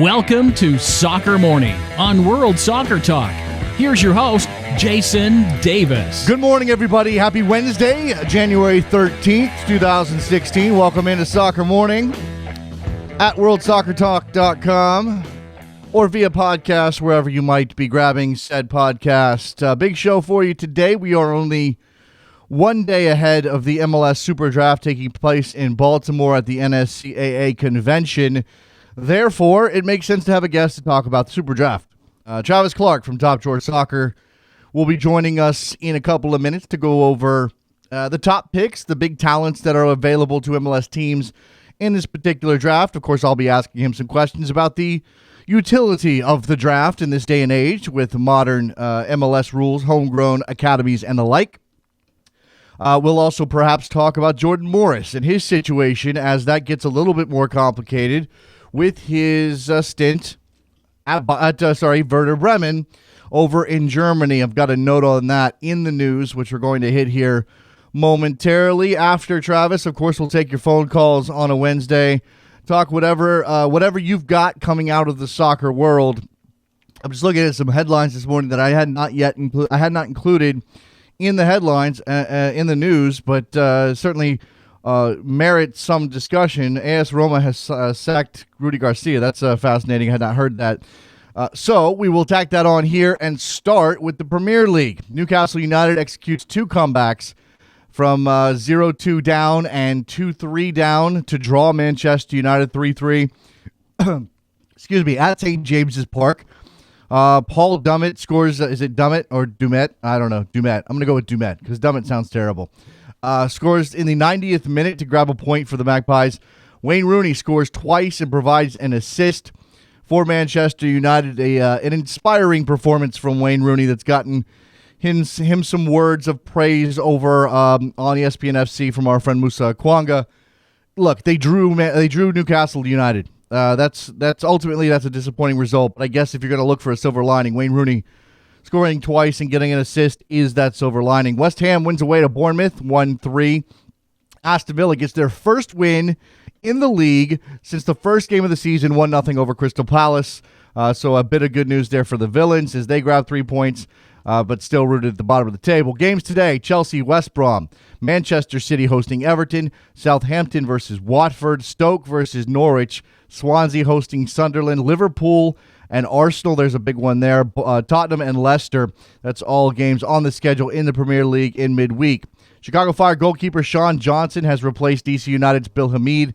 Welcome to Soccer Morning on World Soccer Talk. Here's your host, Jason Davis. Good morning, everybody. Happy Wednesday, January 13th, 2016. Welcome into Soccer Morning at worldsoccertalk.com or via podcast, wherever you might be grabbing said podcast. Big show for you today. We are only one day ahead of the MLS Super Draft taking place in Baltimore at the NSCAA convention. Therefore, it makes sense to have a guest to talk about the Super Draft. Travis Clark from Top Drawer Soccer will be joining us in a couple of minutes to go over the top picks, the big talents that are available to MLS teams in this particular draft. Of course, I'll be asking him some questions about the utility of the draft in this day and age with modern MLS rules, homegrown academies, and the like. We'll also perhaps talk about Jordan Morris and his situation as that gets a little bit more complicated with his stint at Werder Bremen over in Germany. I've got a note on that in the news, which we're going to hit here momentarily. After Travis, of course, we'll take your phone calls on a Wednesday. Talk whatever you've got coming out of the soccer world. I'm just looking at some headlines this morning that I had not included in the headlines in the news, but certainly merit some discussion. AS Roma has sacked Rudy Garcia. That's fascinating. I had not heard that. So we will tack that on here and start with the Premier League. Newcastle United executes two comebacks from 0-2 down and 2-3 down to draw Manchester United 3-3. Excuse me, at St. James's Park. Paul Dummett scores. Is it Dummett or Dumet? I don't know. Dumet. I'm going to go with Dumet because Dummett sounds terrible. Scores in the 90th minute to grab a point for the Magpies. Wayne Rooney scores twice and provides an assist for Manchester United. An inspiring performance from Wayne Rooney that's gotten him some words of praise over on ESPN FC from our friend Musa Kwanga. Look, they drew Newcastle United. That's ultimately a disappointing result. But I guess if you're going to look for a silver lining, Wayne Rooney scoring twice and getting an assist is that silver lining. West Ham wins away to Bournemouth 1-3. Aston Villa gets their first win in the league since the first game of the season, 1-0 over Crystal Palace. So a bit of good news there for the Villains as they grab 3 points, but still rooted at the bottom of the table. Games today: Chelsea, West Brom, Manchester City hosting Everton, Southampton versus Watford, Stoke versus Norwich, Swansea hosting Sunderland, Liverpool and Arsenal. There's a big one there. Tottenham and Leicester. That's all games on the schedule in the Premier League in midweek. Chicago Fire goalkeeper Sean Johnson has replaced DC United's Bill Hamid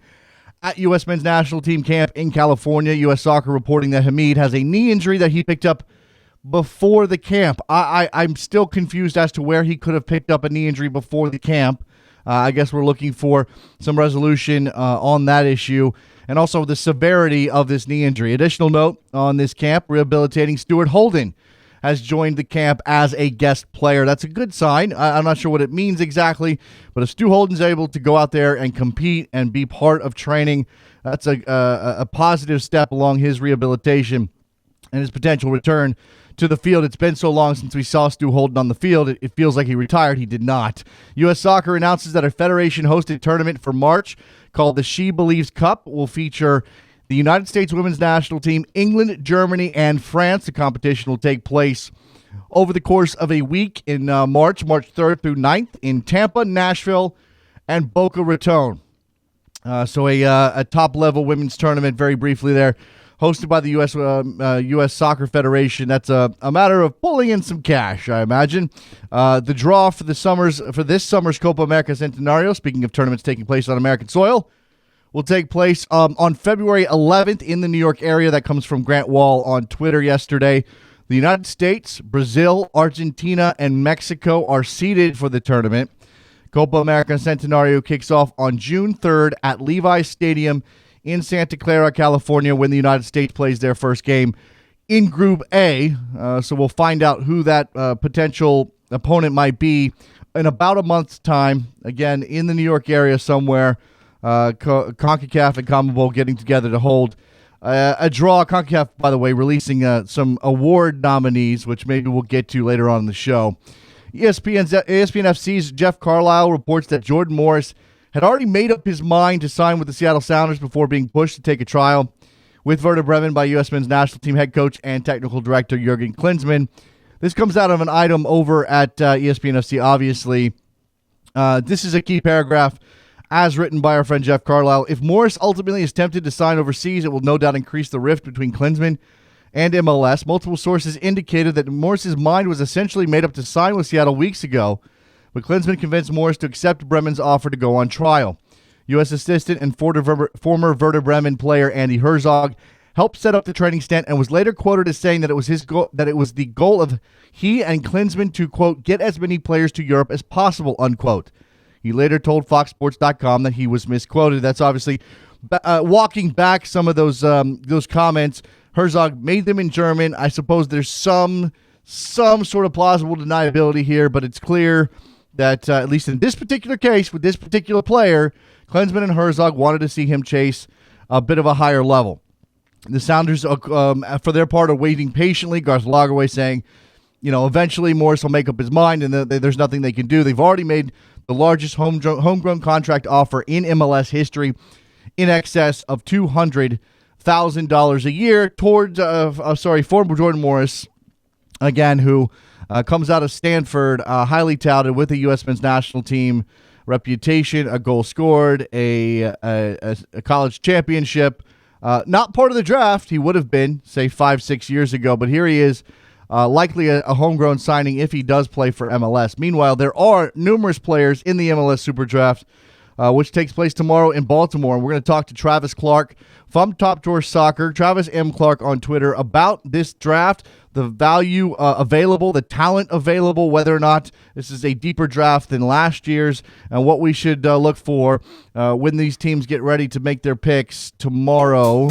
at U.S. men's national team camp in California. U.S. Soccer reporting that Hamid has a knee injury that he picked up before the camp. I'm still confused as to where he could have picked up a knee injury before the camp. I guess we're looking for some resolution on that issue and also the severity of this knee injury. Additional note on this camp, rehabilitating Stuart Holden has joined the camp as a guest player. That's a good sign. I'm not sure what it means exactly, but if Stu Holden's able to go out there and compete and be part of training, that's a positive step along his rehabilitation and his potential return to the field. It's been so long since we saw Stu Holden on the field. It feels like he retired. He did not. U.S. Soccer announces that a Federation-hosted tournament for March called the She Believes Cup will feature the United States women's national team, England, Germany, and France. The competition will take place over the course of a week in March 3rd through 9th in Tampa, Nashville, and Boca Raton. So a top-level women's tournament, very briefly there, hosted by the U.S. Soccer Federation. That's a matter of pulling in some cash, I imagine. The draw for this summer's Copa America Centenario, speaking of tournaments taking place on American soil, will take place on February 11th in the New York area. That comes from Grant Wall on Twitter yesterday. The United States, Brazil, Argentina, and Mexico are seeded for the tournament. Copa America Centenario kicks off on June 3rd at Levi's Stadium in Santa Clara, California, when the United States plays their first game in Group A. So we'll find out who that potential opponent might be in about a month's time. Again, in the New York area somewhere. CONCACAF and CONMEBOL getting together to hold a draw. CONCACAF, by the way, releasing some award nominees, which maybe we'll get to later on in the show. ESPN FC's Jeff Carlisle reports that Jordan Morris had already made up his mind to sign with the Seattle Sounders before being pushed to take a trial with Werder Bremen by U.S. men's national team head coach and technical director Jurgen Klinsmann. This comes out of an item over at ESPN FC, obviously. This is a key paragraph as written by our friend Jeff Carlisle. If Morris ultimately is tempted to sign overseas, it will no doubt increase the rift between Klinsmann and MLS. Multiple sources indicated that Morris's mind was essentially made up to sign with Seattle weeks ago, but Klinsmann convinced Morris to accept Bremen's offer to go on trial. U.S. assistant and former Werder Bremen player Andy Herzog helped set up the training stint and was later quoted as saying that it was his goal, that it was the goal of he and Klinsmann to, quote, get as many players to Europe as possible, unquote. He later told FoxSports.com that he was misquoted. That's obviously walking back some of those comments. Herzog made them in German. I suppose there's some sort of plausible deniability here, but it's clear that at least in this particular case with this particular player, Klinsmann and Herzog wanted to see him chase a bit of a higher level. The Sounders, for their part, are waiting patiently. Garth Lagerwey saying, eventually Morris will make up his mind and there's nothing they can do. They've already made the largest homegrown contract offer in MLS history, in excess of $200,000 a year for Jordan Morris, again, who comes out of Stanford, highly touted with the U.S. men's national team reputation, a goal scored, a college championship. Not part of the draft. He would have been, say, 5-6 years ago, but here he is, likely a homegrown signing if he does play for MLS. Meanwhile, there are numerous players in the MLS Super Draft, which takes place tomorrow in Baltimore. And we're going to talk to Travis Clark from Top Drawer Soccer, Travis M. Clark on Twitter, about this draft, the value available, the talent available, whether or not this is a deeper draft than last year's, and what we should look for when these teams get ready to make their picks tomorrow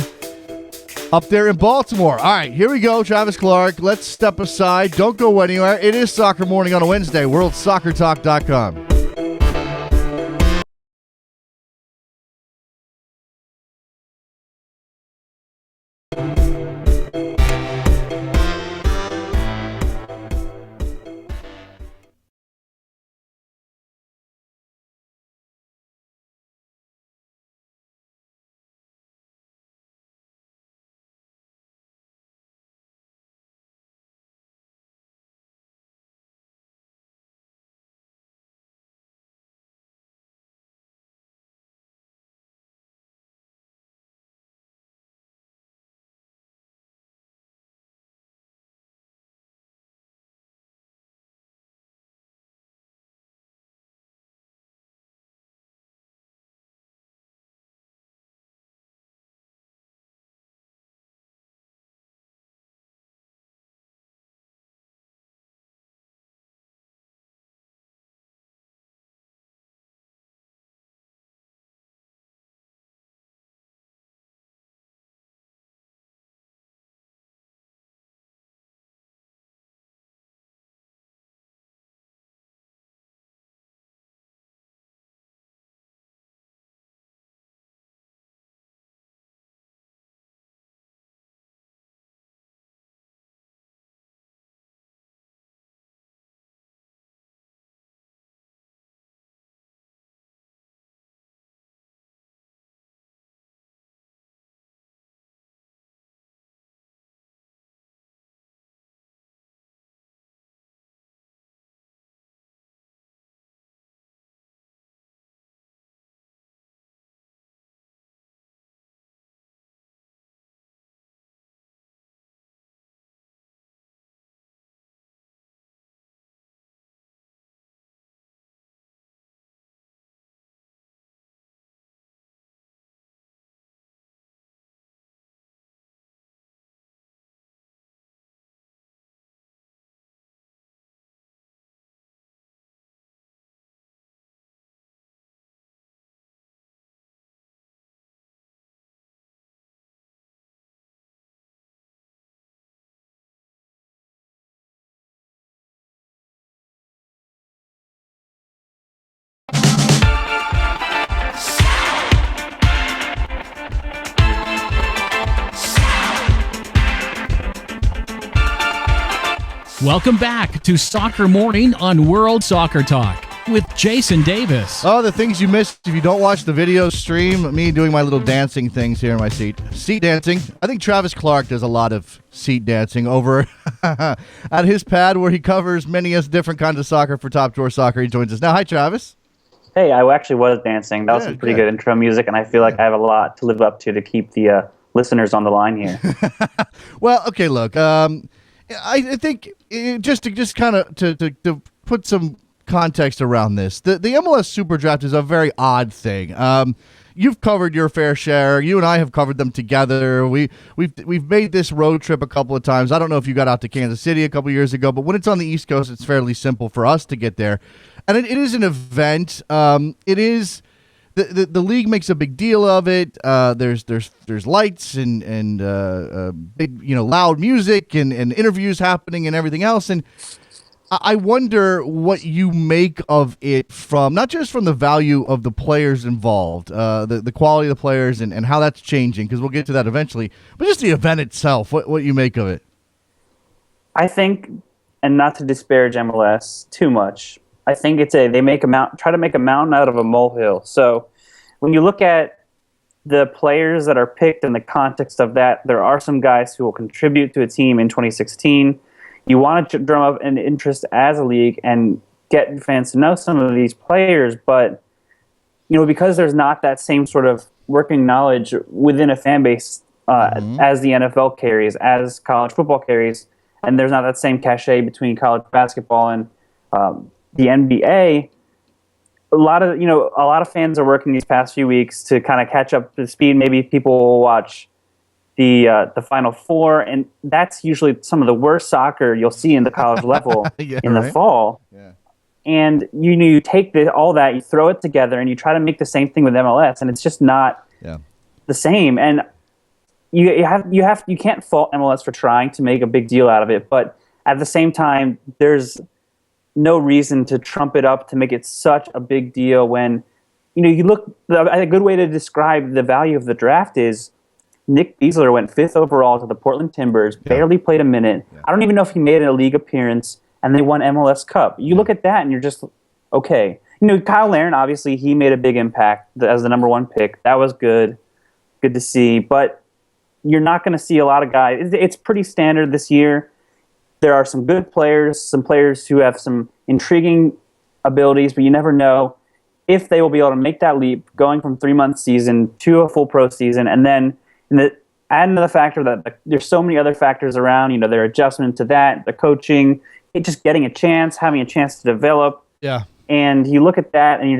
up there in Baltimore. All right, here we go, Travis Clark. Let's step aside. Don't go anywhere. It is Soccer Morning on a Wednesday, WorldSoccerTalk.com. Welcome back to Soccer Morning on World Soccer Talk. with Jason Davis. Oh, the things you missed if you don't watch the video stream. Me doing my little dancing things here in my seat. Seat dancing. I think Travis Clark does a lot of seat dancing over at his pad where he covers many different kinds of soccer for Top Drawer Soccer. He joins us now. Hi, Travis. Hey, I actually was dancing. That was some pretty good intro music, and I feel like I have a lot to live up to keep the listeners on the line here. Well, okay, look. I think just to put some context around this, the MLS Super Draft is a very odd thing. You've covered your fair share. You and I have covered them together. We've made this road trip a couple of times. I don't know if you got out to Kansas City a couple of years ago, but when it's on the East Coast, it's fairly simple for us to get there. And it is an event. It is the league makes a big deal of it. There's lights and big loud music and interviews happening and everything else. And I wonder what you make of it, from not just from the value of the players involved, the quality of the players and how that's changing, because we'll get to that eventually, but just the event itself, what you make of it. I think, and not to disparage MLS too much, I think they try to make a mountain out of a molehill. So when you look at the players that are picked in the context of that, there are some guys who will contribute to a team in 2016. You want to drum up an interest as a league and get fans to know some of these players, but because there's not that same sort of working knowledge within a fan base as the NFL carries, as college football carries, and there's not that same cachet between college basketball and the NBA. A lot of fans are working these past few weeks to kind of catch up to speed. Maybe people will watch the Final Four, and that's usually some of the worst soccer you'll see in the college level the fall. Yeah. And you take all that, you throw it together, and you try to make the same thing with MLS, and it's just not the same. And you can't fault MLS for trying to make a big deal out of it, but at the same time, there's no reason to trump it up to make it such a big deal when you look. A good way to describe the value of the draft is Nick Besler went 5th overall to the Portland Timbers, barely played a minute. I don't even know if he made a league appearance, and they won MLS Cup. You look at that, and you're just, okay. Kyle Larin, obviously, he made a big impact as the number 1 pick. That was good to see. But you're not going to see a lot of guys. It's pretty standard this year. There are some good players, some players who have some intriguing abilities, but you never know if they will be able to make that leap going from 3-month season to a full pro season, and then add another factor that there's so many other factors around, their adjustment to that, the coaching, just getting a chance, having a chance to develop. Yeah. And you look at that and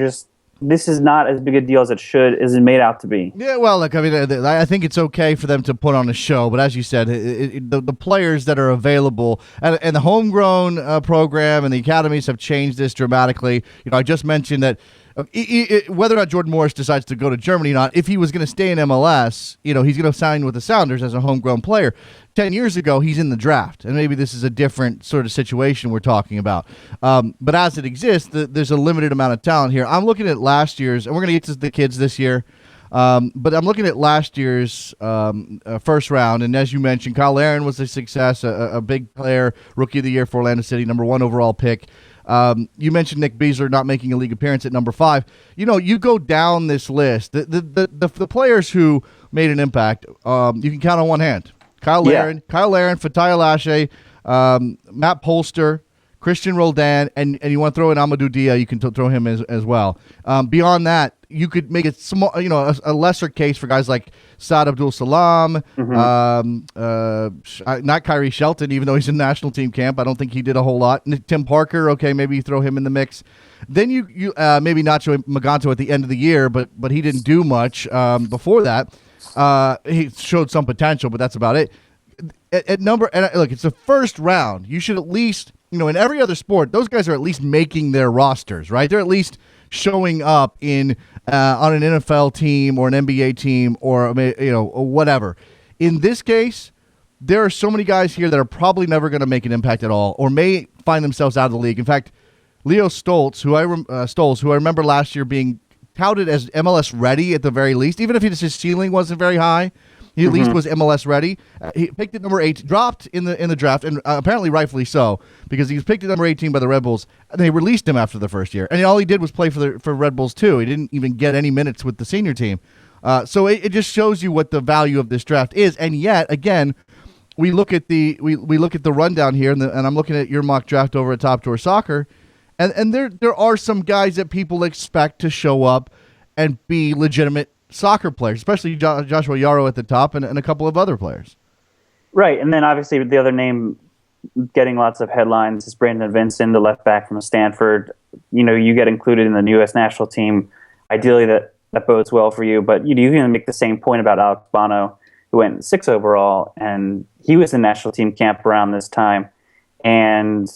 this is not as big a deal as it made out to be. Yeah, well, look, I think it's okay for them to put on a show, but as you said, the players that are available and the homegrown program and the academies have changed this dramatically. I just mentioned that whether or not Jordan Morris decides to go to Germany or not, if he was going to stay in MLS, he's going to sign with the Sounders as a homegrown player. 10 years ago, he's in the draft, and maybe this is a different sort of situation we're talking about. But as it exists, there's a limited amount of talent here. I'm looking at last year's, and we're going to get to the kids this year, but I'm looking at last year's first round, and as you mentioned, Kyle Larin was a success, a big player, Rookie of the Year for Orlando City, number 1 overall pick. You mentioned Nick Besler not making a league appearance at number 5. You go down this list. The players who made an impact, you can count on one hand. Kyle Larin, Fatai Alashe, Matt Polster, Christian Roldan, and you want to throw in Amadou Dia, you can throw him as well. Beyond that, you could make it small, a lesser case for guys like Saad Abdul Salam, not Kyrie Shelton, even though he's in national team camp. I don't think he did a whole lot. Tim Parker, okay, maybe you throw him in the mix. Then you maybe Nacho Maganto at the end of the year, but he didn't do much before that. He showed some potential, but that's about it. Look, it's the first round. You should at least, in every other sport, those guys are at least making their rosters, right? They're at least showing up on an NFL team or an NBA team or whatever. In this case, there are so many guys here that are probably never going to make an impact at all, or may find themselves out of the league. In fact, Leo Stoltz, who I remember last year being touted as MLS ready at the very least, even if his ceiling wasn't very high. He at least was MLS ready. He picked at number 8, dropped in the draft, and apparently rightfully so, because he was picked at number 18 by the Red Bulls, and they released him after the first year. And all he did was play for Red Bulls too. He didn't even get any minutes with the senior team. So it just shows you what the value of this draft is. And yet, again, we look at the rundown here, and I'm looking at your mock draft over at Top Tour Soccer, and there are some guys that people expect to show up and be legitimate soccer players, especially Joshua Yaro at the top and a couple of other players. Right, and then obviously the other name getting lots of headlines is Brandon Vincent, the left back from Stanford. You get included in the U.S. national team. Ideally, that bodes well for you, but you can make the same point about Alex Bono, who went 6 overall, and he was in national team camp around this time. And,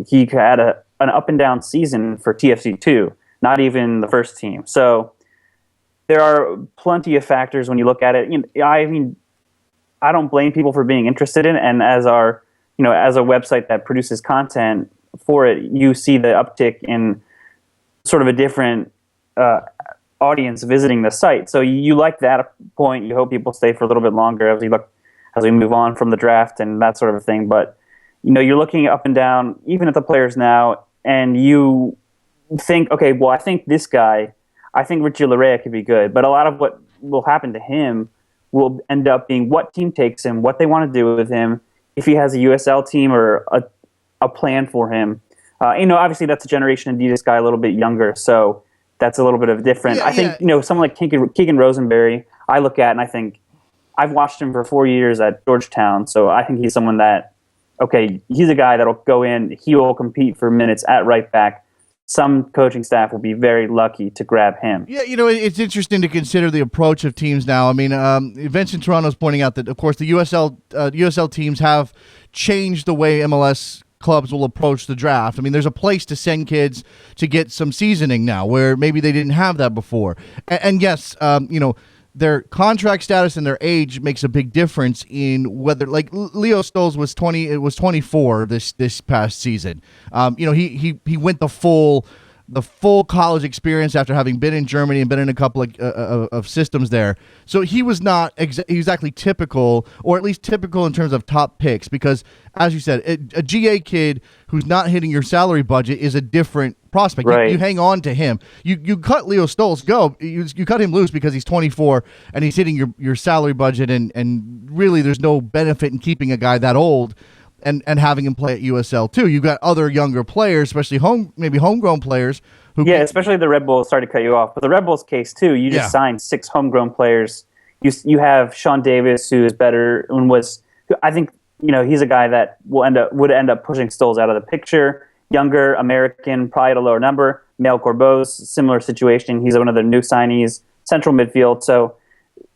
he had an up and down season for TFC2, not even the first team. So there are plenty of factors when you look at it. I don't blame people for being interested in it. And as a website that produces content for it, you see the uptick in sort of a different audience visiting the site. So you like that point. You hope people stay for a little bit longer as we move on from the draft and that sort of thing. But you're looking up and down, even at the players now, and you think, okay, well, I think Richie Laryea could be good, but a lot of what will happen to him will end up being what team takes him, what they want to do with him, if he has a USL team or a plan for him. Obviously that's a Generation Adidas guy, a little bit younger, so that's a little bit of different. I think, someone like Keegan Rosenberry, I look at and I think, I've watched him for 4 years at Georgetown, so I think he's someone that, okay, he's a guy that'll go in, he will compete for minutes at right back. Some coaching staff will be very lucky to grab him. Yeah, it's interesting to consider the approach of teams now. I mean, Vincent Toronto's pointing out that, of course, the USL teams have changed the way MLS clubs will approach the draft. I mean, there's a place to send kids to get some seasoning now, where maybe they didn't have that before. And yes, their contract status and their age makes a big difference in whether, like Leo Stolz was 24 this past season. He went the full college experience after having been in Germany and been in a couple of systems there. So he was not exactly typical, or at least typical in terms of top picks, because, as you said, a GA kid who's not hitting your salary budget is a different prospect. Right. You hang on to him. You cut Leo Stolz go. You cut him loose because he's 24 and he's hitting your salary budget, and really there's no benefit in keeping a guy that old and having him play at USL too. You've got other younger players, especially homegrown players. Especially the Red Bulls. Sorry to cut you off, but the Red Bulls case too. You just signed 6 homegrown players. You have Sean Davis, who is better and I think he's a guy that would end up pushing Stolz out of the picture. Younger American, probably at a lower number. Mel Corbos, similar situation. He's one of the new signees, central midfield. So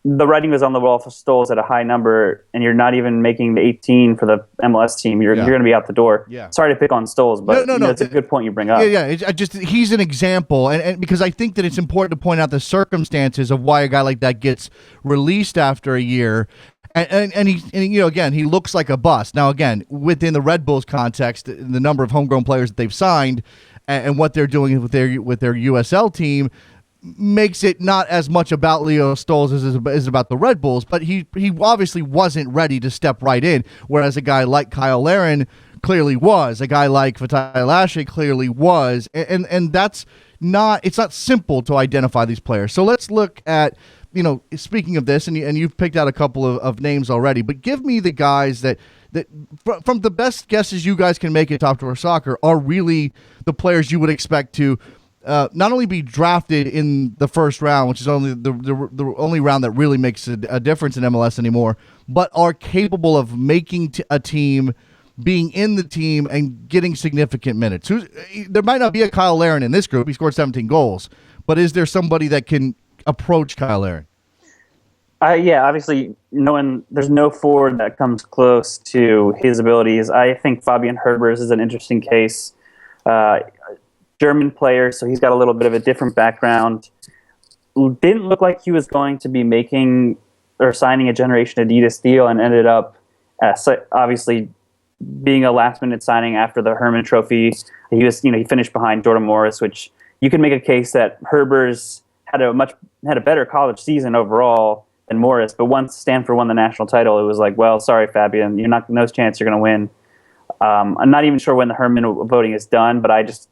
the writing was on the wall for Stolz at a high number, and you're not even making the 18 for the MLS team. You're going to be out the door. Yeah. Sorry to pick on Stolz, but no. It's a good point you bring up. He's an example, and because I think that it's important to point out the circumstances of why a guy like that gets released after a year. And he looks like a bust. Now, again, within the Red Bulls context, the number of homegrown players that they've signed and what they're doing with their USL team makes it not as much about Leo Stolz as about the Red Bulls. But he obviously wasn't ready to step right in, whereas a guy like Kyle Larin clearly was. A guy like Fatai Lashe clearly was. And that's it's not simple to identify these players. So let's look at, speaking of this, and you've picked out a couple of names already, but give me the guys that from the best guesses you guys can make at Top Tour Soccer are really the players you would expect to not only be drafted in the first round, which is only the only round that really makes a difference in MLS anymore, but are capable of making a team, being in the team, and getting significant minutes. There might not be a Kyle Larin in this group. He scored 17 goals, but is there somebody that can approach Kyle Larin? Obviously, there's no forward that comes close to his abilities. I think Fabian Herbers is an interesting case. German player, so he's got a little bit of a different background. Didn't look like he was going to be making or signing a Generation Adidas deal, and ended up obviously being a last-minute signing after the Hermann Trophy. He finished behind Jordan Morris, which you can make a case that Herbers had a better college season overall than Morris. But once Stanford won the national title, it was like, well, sorry, Fabian, you're not no chance you're going to win. I'm not even sure when the Herman voting is done, but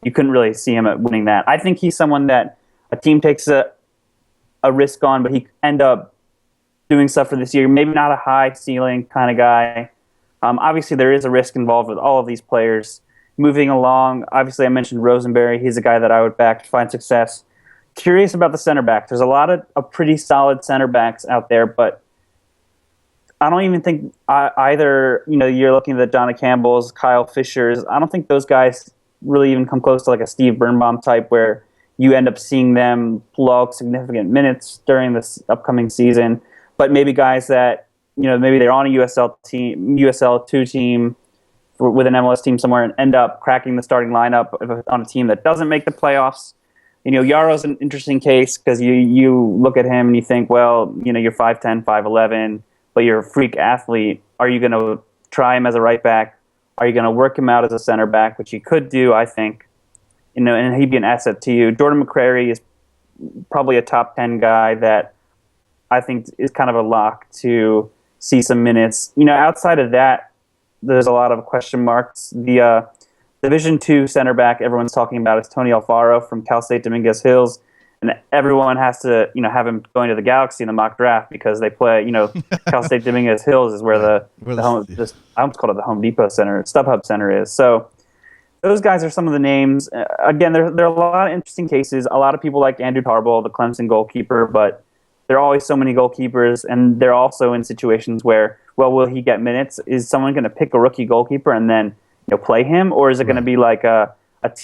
you couldn't really see him at winning that. I think he's someone that a team takes a risk on, but he end up doing stuff for this year. Maybe not a high ceiling kind of guy. Obviously, there is a risk involved with all of these players. Moving along, obviously, I mentioned Rosenberry. He's a guy that I would back to find success. Curious about the center back. There's a lot of pretty solid center backs out there, but I don't even think either, you're looking at the Donna Campbells, Kyle Fishers. I don't think those guys really even come close to like a Steve Birnbaum type where you end up seeing them log significant minutes during this upcoming season. But maybe guys that, maybe they're on a USL2 team with an MLS team somewhere and end up cracking the starting lineup on a team that doesn't make the playoffs. Yaro's an interesting case because you look at him and you think, well, you're 5'10", 5'11", but you're a freak athlete. Are you going to try him as a right back? Are you going to work him out as a center back, which you could do, I think, and he'd be an asset to you. Jordan McCrary is probably a top 10 guy that I think is kind of a lock to see some minutes. Outside of that, there's a lot of question marks. The Division II center back everyone's talking about is Tony Alfaro from Cal State Dominguez Hills, and everyone has to have him going to the Galaxy in the mock draft because they play. Cal State Dominguez Hills is where the home. I almost called it the Home Depot Center, StubHub Center is. So those guys are some of the names. Again, there are a lot of interesting cases. A lot of people like Andrew Tarbell, the Clemson goalkeeper, but there are always so many goalkeepers, and they're also in situations where, well, will he get minutes? Is someone going to pick a rookie goalkeeper and then play him, or is it going to be like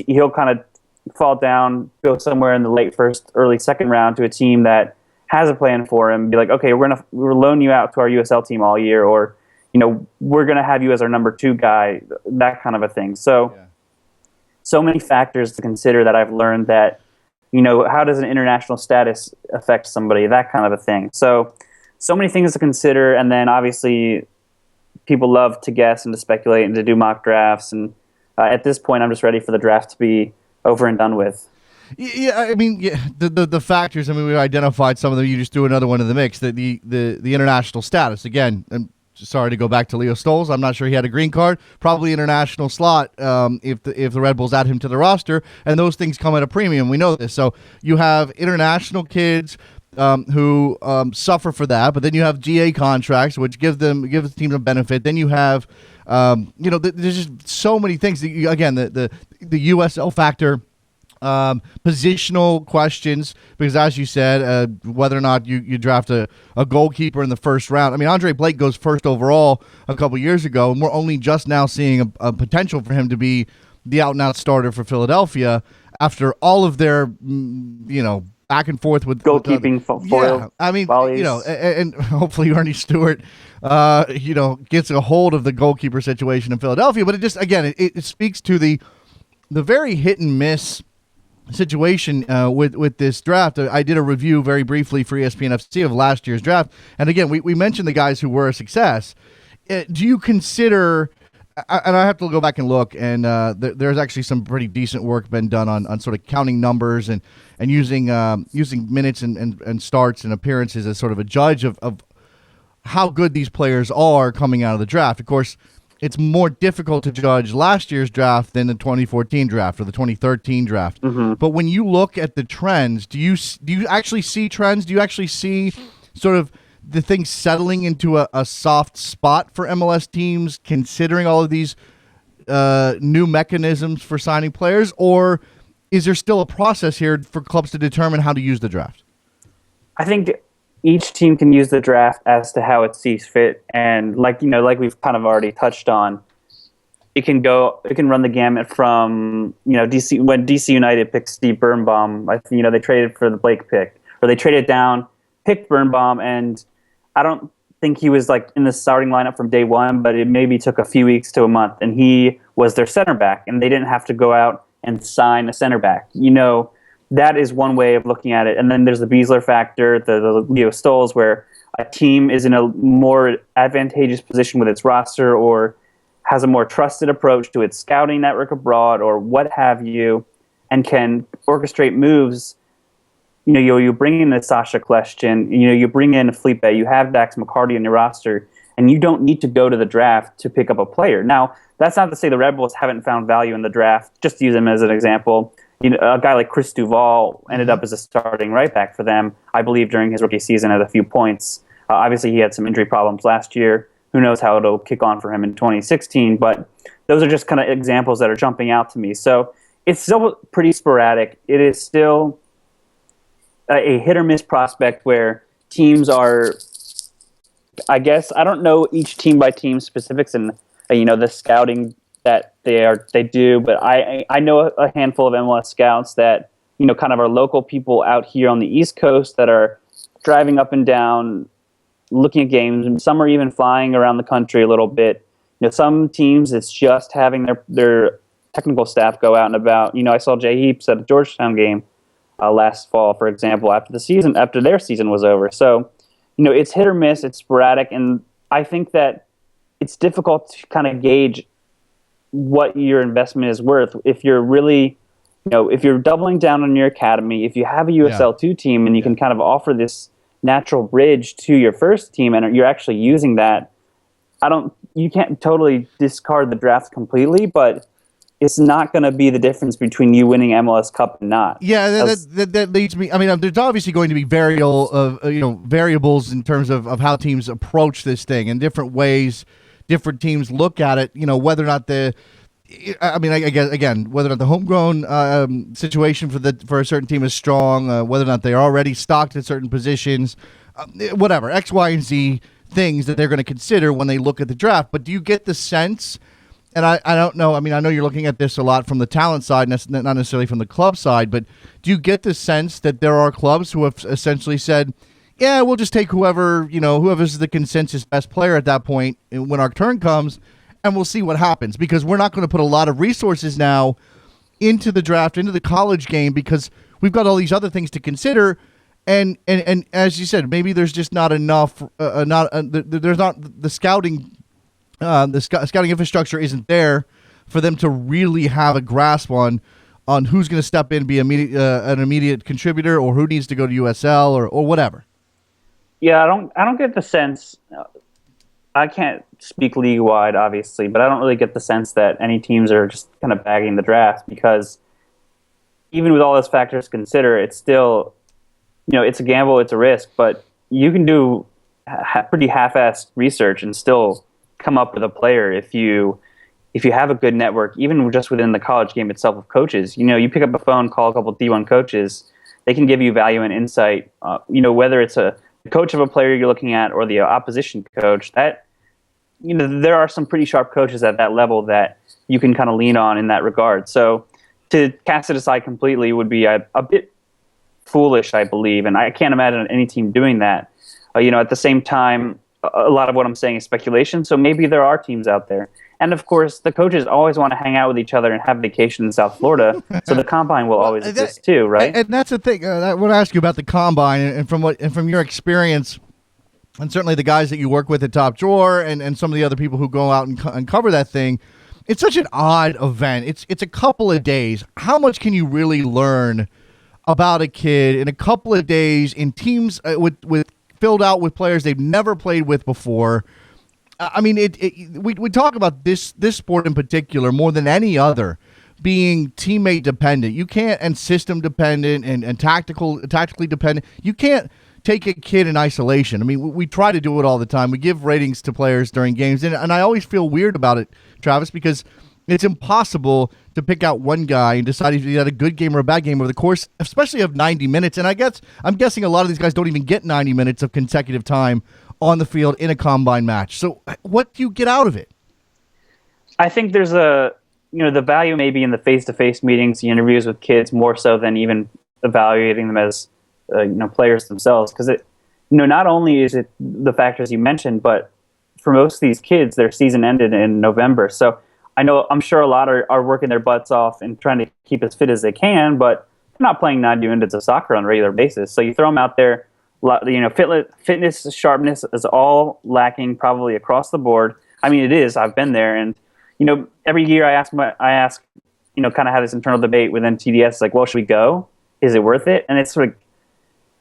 he'll kind of fall down, go somewhere in the late first, early second round to a team that has a plan for him, be like, okay, we're loan you out to our USL team all year, or we're going to have you as our number 2 guy, that kind of a thing. So many factors to consider that I've learned that, how does an international status affect somebody, that kind of a thing. So many things to consider, and then obviously people love to guess and to speculate and to do mock drafts, and at this point I'm just ready for the draft to be over and done with. Yeah, I mean, the factors. I mean, we identified some of them. You just threw another one in the mix. The international status. Again, I'm sorry to go back to Leo Stoles. I'm not sure he had a green card. Probably international slot if the Red Bulls add him to the roster, and those things come at a premium. We know this. So you have international kids who suffer for that, but then you have GA contracts, which gives the team a benefit. Then you have there's just so many things. Again, the USL factor. Positional questions, because as you said, whether or not you draft a goalkeeper in the first round. I mean, Andre Blake goes first overall a couple years ago, and we're only just now seeing a potential for him to be the out-and-out starter for Philadelphia after all of their, back and forth with goalkeeping foil. Yeah, I mean, volleys. And hopefully Ernie Stewart, gets a hold of the goalkeeper situation in Philadelphia. But it just, again, it speaks to the very hit and miss situation with this draft. I did a review very briefly for ESPN FC of last year's draft, and again, we mentioned the guys who were a success. Do you consider? And I have to go back and look, and there's actually some pretty decent work been done on sort of counting numbers and using minutes and starts and appearances as sort of a judge of how good these players are coming out of the draft. Of course, it's more difficult to judge last year's draft than the 2014 draft or the 2013 draft. Mm-hmm. But when you look at the trends, do you actually see trends? Do you actually see sort of the thing settling into a soft spot for MLS teams, considering all of these new mechanisms for signing players? Or is there still a process here for clubs to determine how to use the draft? I think each team can use the draft as to how it sees fit, and like we've kind of already touched on, it can run the gamut from DC, when DC United picked Steve Birnbaum, they traded for the Blake pick, or they traded down, picked Birnbaum, and I don't think he was like in the starting lineup from day one, but it maybe took a few weeks to a month, and he was their center back, and they didn't have to go out and sign a center back. That is one way of looking at it. And then there's the Beasler factor, the Leo Stoles, where a team is in a more advantageous position with its roster or has a more trusted approach to its scouting network abroad or what have you, and can orchestrate moves, you bring in the Sasha Kljestan, you bring in Felipe, you have Dax McCarty on your roster, and you don't need to go to the draft to pick up a player. Now, that's not to say the Red Bulls haven't found value in the draft. Just to use him as an example, a guy like Chris Duval ended up as a starting right back for them, I believe, during his rookie season at a few points. Obviously, he had some injury problems last year. Who knows how it'll kick on for him in 2016, but those are just kind of examples that are jumping out to me. So it's still pretty sporadic. It is still a hit-or-miss prospect where teams are, I guess, I don't know each team-by-team specifics and the scouting that they do, but I know a handful of MLS scouts that kind of are local people out here on the East Coast that are driving up and down, looking at games, and some are even flying around the country a little bit. Some teams it's just having their technical staff go out and about. I saw Jay Heaps at a Georgetown game last fall, for example, after their season was over. So, it's hit or miss, it's sporadic, and I think that it's difficult to kind of gauge what your investment is worth. If you're really, if you're doubling down on your academy, if you have a USL2 team and you can kind of offer this natural bridge to your first team and you're actually using that, you can't totally discard the draft completely, but it's not going to be the difference between you winning MLS Cup and not. Yeah, that leads me. I mean, there's obviously going to be variables in terms of how teams approach this thing and different ways different teams look at it. Whether or not I guess again, whether or not the homegrown situation for a certain team is strong, whether or not they're already stocked at certain positions, whatever X, Y, and Z things that they're going to consider when they look at the draft. But do you get the sense? And I don't know. I mean, I know you're looking at this a lot from the talent side, not necessarily from the club side, but do you get the sense that there are clubs who have essentially said, yeah, we'll just take whoever's the consensus best player at that point when our turn comes, and we'll see what happens, because we're not going to put a lot of resources now into the draft, into the college game, because we've got all these other things to consider. And as you said, maybe there's just not enough, there's not the scouting. The scouting infrastructure isn't there for them to really have a grasp on who's going to step in, be an immediate contributor, or who needs to go to USL or whatever. Yeah, I don't get the sense. I can't speak league wide, obviously, but I don't really get the sense that any teams are just kind of bagging the draft, because even with all those factors considered, it's still, it's a gamble, it's a risk, but you can do pretty half-assed research and still come up with a player if you have a good network, even just within the college game itself of coaches. You pick up a phone, call a couple D1 coaches, they can give you value and insight. Whether it's a coach of a player you're looking at or the opposition coach, that there are some pretty sharp coaches at that level that you can kind of lean on in that regard. So to cast it aside completely would be a bit foolish, I believe, and I can't imagine any team doing that. At the same time, a lot of what I'm saying is speculation, so maybe there are teams out there. And of course, the coaches always want to hang out with each other and have vacation in South Florida, so the combine will always exist too, right? And that's the thing. I want to ask you about the combine, and from your experience, and certainly the guys that you work with at Top Drawer, and some of the other people who go out and cover that thing. It's such an odd event. It's a couple of days. How much can you really learn about a kid in a couple of days in teams with filled out with players they've never played with before? I mean, we talk about this sport in particular more than any other being teammate dependent. You can't, and system dependent and tactically dependent. You can't take a kid in isolation. I mean, we try to do it all the time. We give ratings to players during games, and I always feel weird about it, Travis, because it's impossible to pick out one guy and decide if he had a good game or a bad game over the course, especially of 90 minutes. And I'm guessing a lot of these guys don't even get 90 minutes of consecutive time on the field in a combine match. So what do you get out of it? I think there's the value maybe in the face-to-face meetings, the interviews with kids, more so than even evaluating them as, players themselves. Because not only is it the factors you mentioned, but for most of these kids, their season ended in November. So I'm sure a lot are working their butts off and trying to keep as fit as they can, but they're not playing 90 minutes of soccer on a regular basis. So you throw them out there, fitness, sharpness is all lacking probably across the board. I mean, it is. I've been there, and every year I ask, kind of have this internal debate within TDS, like, well, should we go? Is it worth it? And it's sort of,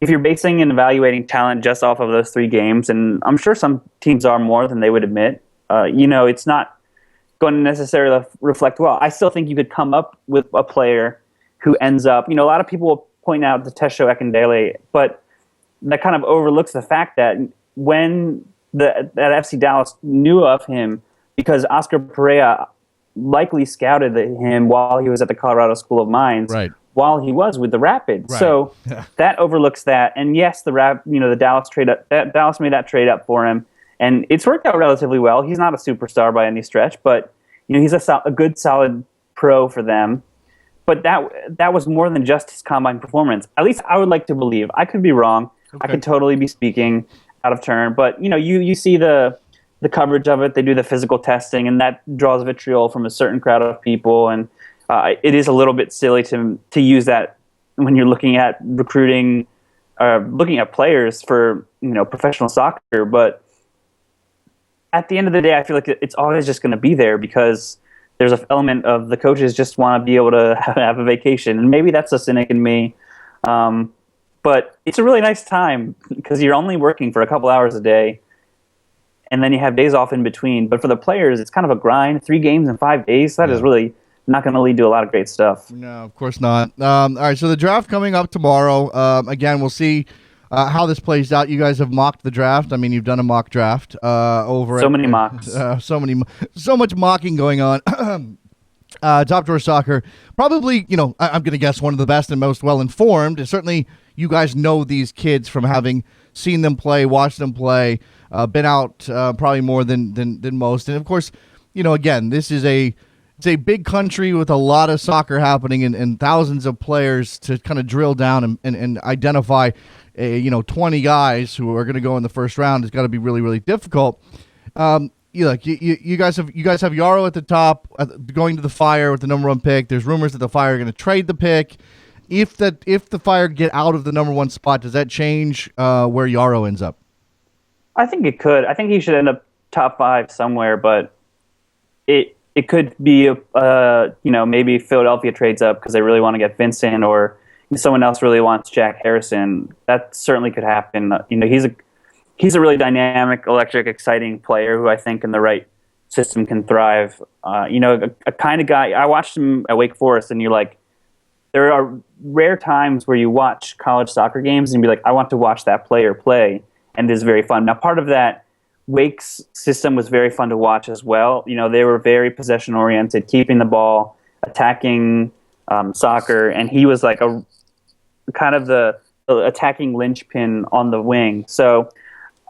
if you're basing and evaluating talent just off of those 3 games, and I'm sure some teams are more than they would admit, it's not going to necessarily reflect well. I still think you could come up with a player who ends up, a lot of people will point out the Tesho Ekindele, but that kind of overlooks the fact that when that FC Dallas knew of him, because Oscar Pereira likely scouted him while he was at the Colorado School of Mines, Right. while he was with the Rapids. Right. So that overlooks that. And yes, the Dallas Dallas made that trade up for him, and it's worked out relatively well. He's not a superstar by any stretch, but he's a good, solid pro for them. But that was more than just his combine performance. At least I would like to believe. I could be wrong. Okay. I could totally be speaking out of turn. But you see the coverage of it. They do the physical testing, and that draws vitriol from a certain crowd of people. And it is a little bit silly to use that when you're looking at recruiting, looking at players for professional soccer. But at the end of the day, I feel like it's always just going to be there because there's an element of the coaches just want to be able to have a vacation. And maybe that's a cynic in me. But it's a really nice time because you're only working for a couple hours a day, and then you have days off in between. But for the players, it's kind of a grind. 3 games in 5 days, that is really not going to lead to a lot of great stuff. No, of course not. All right, so the draft coming up tomorrow. Again, we'll see how this plays out. You guys have mocked the draft. I mean, you've done a mock draft many mocks. So much mocking going on. Top Drawer Soccer, probably, I'm going to guess one of the best and most well-informed. Certainly, you guys know these kids from having seen them play, watched them play, been out probably more than most. And, of course, again, this is it's a big country with a lot of soccer happening and thousands of players to kind of drill down and identify 20 guys who are going to go in the first round. It's got to be really, really difficult. You guys have Yaro at the top, going to the Fire with the number 1 pick. There's rumors that the Fire are going to trade the pick. If the Fire get out of the number 1 spot, does that change where Yaro ends up? I think it could. I think he should end up top 5 somewhere, but it could be maybe Philadelphia trades up because they really want to get Vincent, or someone else really wants Jack Harrison. That certainly could happen. He's a really dynamic, electric, exciting player who I think in the right system can thrive. A kind of guy. I watched him at Wake Forest, and you're like, there are rare times where you watch college soccer games and be like, I want to watch that player play, and it is very fun. Now, part of that, Wake's system was very fun to watch as well. They were very possession-oriented, keeping the ball, attacking soccer, and he was like a kind of the attacking linchpin on the wing. So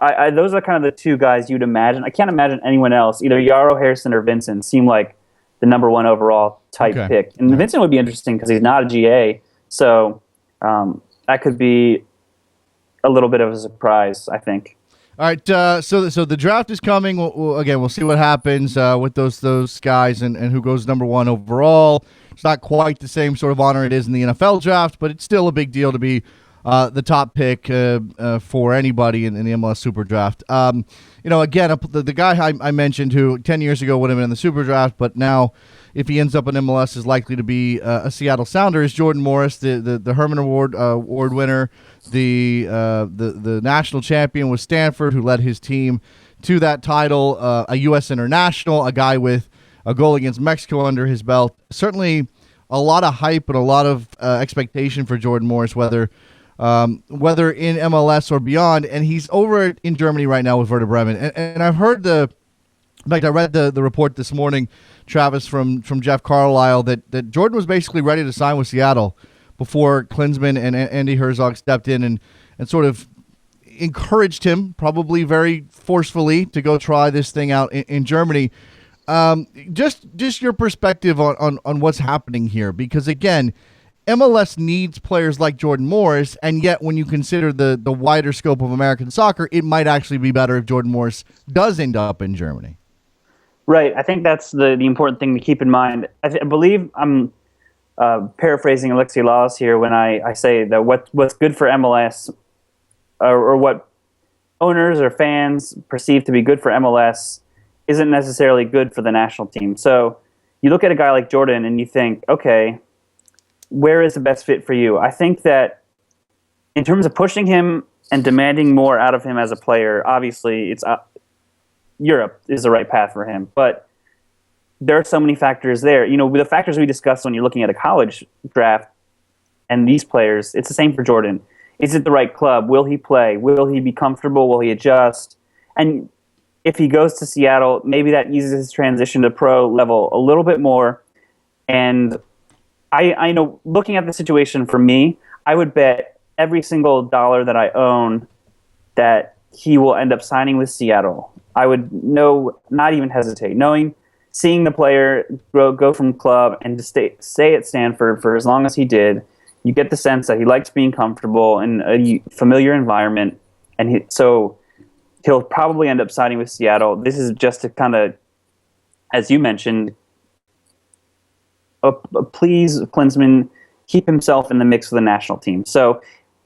those are kind of the 2 guys you'd imagine. I can't imagine anyone else, either Yaro, Harrison, or Vincent, seem like the number 1 overall type pick. And Vincent would be interesting because he's not a GA, so that could be a little bit of a surprise, I think. All right, so the draft is coming. We'll see what happens with those guys and who goes number 1 overall. It's not quite the same sort of honor it is in the NFL draft, but it's still a big deal to be the top pick for anybody in the MLS Super Draft. Again, the guy I mentioned who 10 years ago would have been in the Super Draft, but now if he ends up in MLS is likely to be a Seattle Sounder, is Jordan Morris, the Herman Award winner, the national champion with Stanford, who led his team to that title, a U.S. international, a guy with a goal against Mexico under his belt. Certainly a lot of hype and a lot of expectation for Jordan Morris, whether in MLS or beyond. And he's over in Germany right now with Werder Bremen. And I've heard I read the report this morning, Travis, from Jeff Carlisle, that Jordan was basically ready to sign with Seattle before Klinsmann and Andy Herzog stepped in and sort of encouraged him, probably very forcefully, to go try this thing out in Germany. Just your perspective on what's happening here, because again, MLS needs players like Jordan Morris, and yet when you consider the wider scope of American soccer, it might actually be better if Jordan Morris does end up in Germany. Right. I think that's the important thing to keep in mind. I believe I'm paraphrasing Alexi Lalas here when I say that what's good for MLS or what owners or fans perceive to be good for MLS isn't necessarily good for the national team. So you look at a guy like Jordan and you think, okay, where is the best fit for you? I think that in terms of pushing him and demanding more out of him as a player, obviously it's Europe is the right path for him. But there are so many factors there. The factors we discussed when you're looking at a college draft and these players, it's the same for Jordan. Is it the right club? Will he play? Will he be comfortable? Will he adjust? And if he goes to Seattle, maybe that eases his transition to pro level a little bit more. And I know, looking at the situation for me, I would bet every single dollar that I own that he will end up signing with Seattle. I would not even hesitate, seeing the player go from club and to stay at Stanford for as long as he did. You get the sense that he likes being comfortable in a familiar environment, and so he'll probably end up signing with Seattle. This is just to kind of, as you mentioned, please Klinsmann keep himself in the mix of the national team. So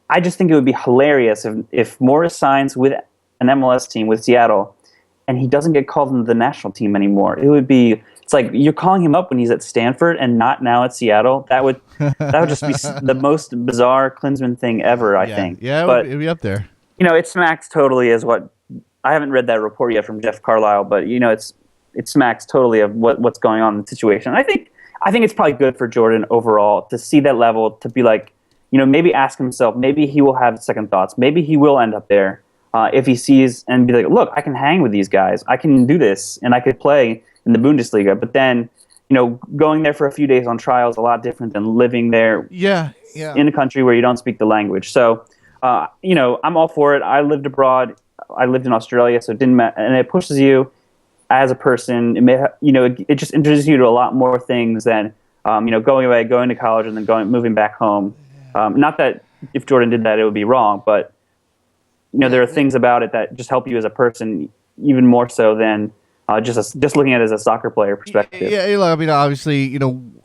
I just think it would be hilarious if Morris signs with an MLS team with Seattle and he doesn't get called into the national team anymore. It's like you're calling him up when he's at Stanford and not now at Seattle. That would just be the most bizarre Klinsmann thing ever, I think. Yeah, but it'd be up there. It smacks totally as what I haven't read that report yet from Jeff Carlisle, but it smacks totally of what's going on in the situation. I think it's probably good for Jordan overall to see that level, to be like, maybe ask himself, maybe he will have second thoughts. Maybe he will end up there if he sees and be like, look, I can hang with these guys. I can do this, and I could play in the Bundesliga. But then, going there for a few days on trial is a lot different than living there in a country where you don't speak the language. So, I'm all for it. I lived abroad. I lived in Australia, so it didn't matter. And it pushes you as a person. It just introduces you to a lot more things than, going away, going to college, and then moving back home. Not that if Jordan did that, it would be wrong, but there are things about it that just help you as a person even more so than just looking at it as a soccer player perspective. Yeah, I mean, obviously,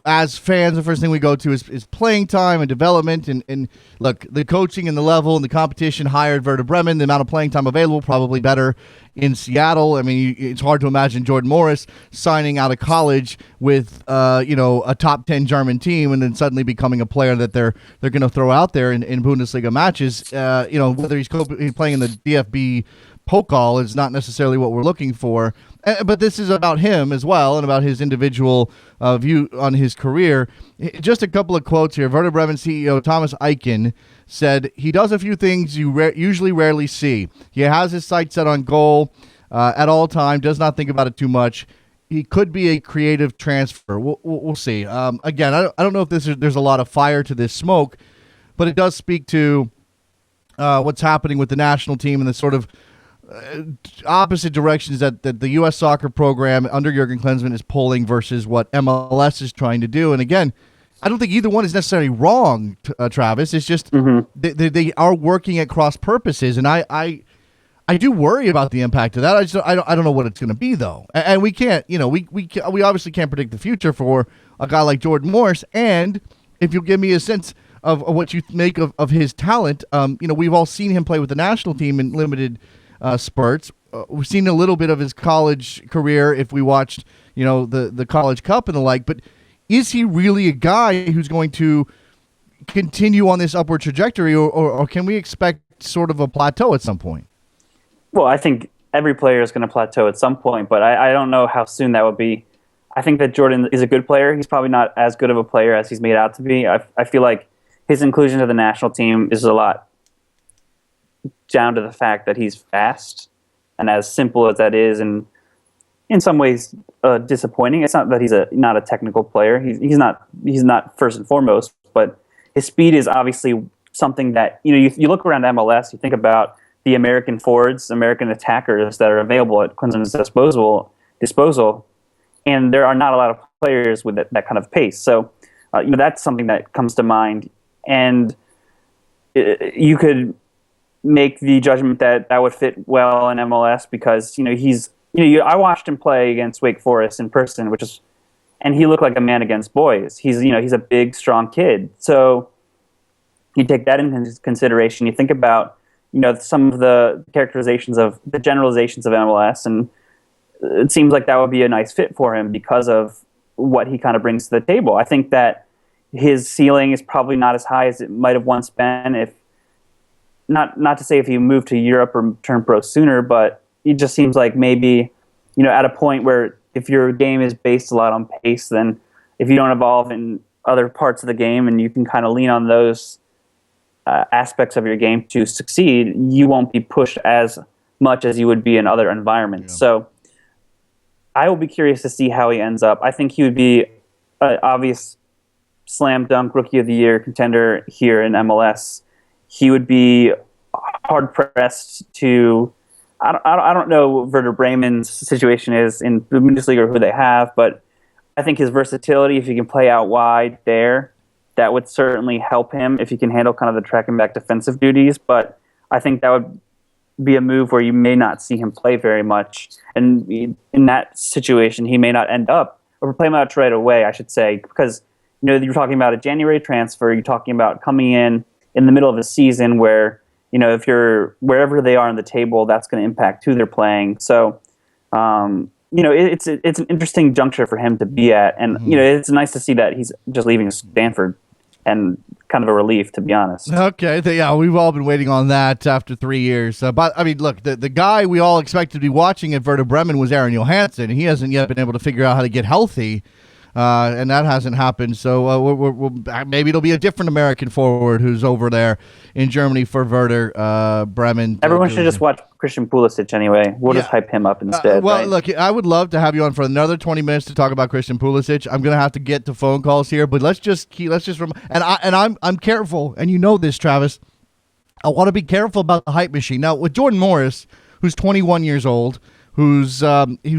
as fans, the first thing we go to is playing time and development. And look, the coaching and the level and the competition higher at Werder Bremen, the amount of playing time available, probably better in Seattle. I mean, it's hard to imagine Jordan Morris signing out of college with, a top 10 German team and then suddenly becoming a player that they're going to throw out there in Bundesliga matches. Whether he's playing in the DFB Pokal is not necessarily what we're looking for. But this is about him as well and about his individual view on his career. Just a couple of quotes here. Werder Bremen CEO Thomas Eichen said, he does a few things you usually rarely see. He has his sights set on goal at all time, does not think about it too much. He could be a creative transfer. We'll see. Again, I don't know if there's a lot of fire to this smoke, but it does speak to what's happening with the national team and the sort of opposite directions that the U.S. soccer program under Jurgen Klinsmann is pulling versus what MLS is trying to do. And again, I don't think either one is necessarily wrong, Travis. It's just they are working at cross purposes, and I do worry about the impact of that. I don't know what it's going to be though, and we can't. We obviously can't predict the future for a guy like Jordan Morris. And if you'll give me a sense of what you make of his talent, we've all seen him play with the national team in limited spurts. We've seen a little bit of his college career if we watched, the College Cup and the like. But is he really a guy who's going to continue on this upward trajectory, or can we expect sort of a plateau at some point? Well, I think every player is going to plateau at some point, but I don't know how soon that would be. I think that Jordan is a good player. He's probably not as good of a player as he's made out to be. I feel like his inclusion to the national team is a lot down to the fact that he's fast, and as simple as that is, and in some ways disappointing. It's not that he's not a technical player. He's not first and foremost, but his speed is obviously something that you look around MLS, you think about the American forwards, American attackers that are available at Klinsmann's disposal, and there are not a lot of players with that kind of pace. So that's something that comes to mind, and you could make the judgment that would fit well in MLS because I watched him play against Wake Forest in person, and he looked like a man against boys. He's a big, strong kid. So you take that into consideration. You think about some of the characterizations of the generalizations of MLS, and it seems like that would be a nice fit for him because of what he kind of brings to the table. I think that his ceiling is probably not as high as it might have once been if not to say if he moved to Europe or turned pro sooner, but it just seems like maybe, at a point where if your game is based a lot on pace, then if you don't evolve in other parts of the game and you can kind of lean on those aspects of your game to succeed, you won't be pushed as much as you would be in other environments. Yeah. So I will be curious to see how he ends up. I think he would be an obvious slam dunk rookie of the year contender here in MLS. He would be hard pressed to. I don't know what Werder Bremen's situation is in the Bundesliga or who they have, but I think his versatility, if he can play out wide there, that would certainly help him if he can handle kind of the tracking back defensive duties. But I think that would be a move where you may not see him play very much. And in that situation, he may not end up, or play him out right away, I should say, because you're talking about a January transfer. You're talking about coming in the middle of a season where, if you're wherever they are on the table, that's going to impact who they're playing. So, it's an interesting juncture for him to be at. And, it's nice to see that he's just leaving Stanford, and kind of a relief, to be honest. Okay. Yeah, we've all been waiting on that after 3 years. But, I mean, look, the guy we all expected to be watching at Werder Bremen was Aaron Johansson. He hasn't yet been able to figure out how to get healthy. And that hasn't happened. So maybe it'll be a different American forward who's over there in Germany for Werder Bremen. Everyone should just watch Christian Pulisic anyway. We'll just hype him up instead. Right? Look, I would love to have you on for another 20 minutes to talk about Christian Pulisic. I'm going to have to get to phone calls here, but I'm careful, and you know this, Travis. I want to be careful about the hype machine. Now, with Jordan Morris, who's 21 years old, who's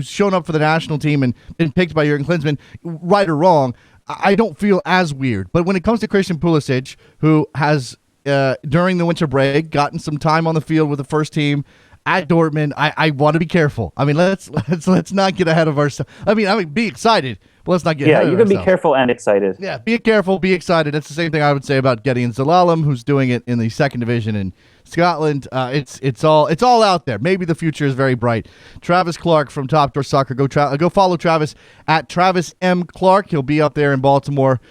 shown up for the national team and been picked by Jurgen Klinsmann, right or wrong, I don't feel as weird. But when it comes to Christian Pulisic, who has, during the winter break, gotten some time on the field with the first team at Dortmund, I want to be careful. I mean, let's not get ahead of ourselves. I mean, be excited, but let's not get ahead of ourselves. Yeah, you can be careful and excited. Yeah, be careful, be excited. That's the same thing I would say about Gideon Zelalem, who's doing it in the second division in Scotland. It's all out there. Maybe the future is very bright. Travis Clark from Top Door Soccer. Go follow Travis at Travis M. Clark. He'll be up there in Baltimore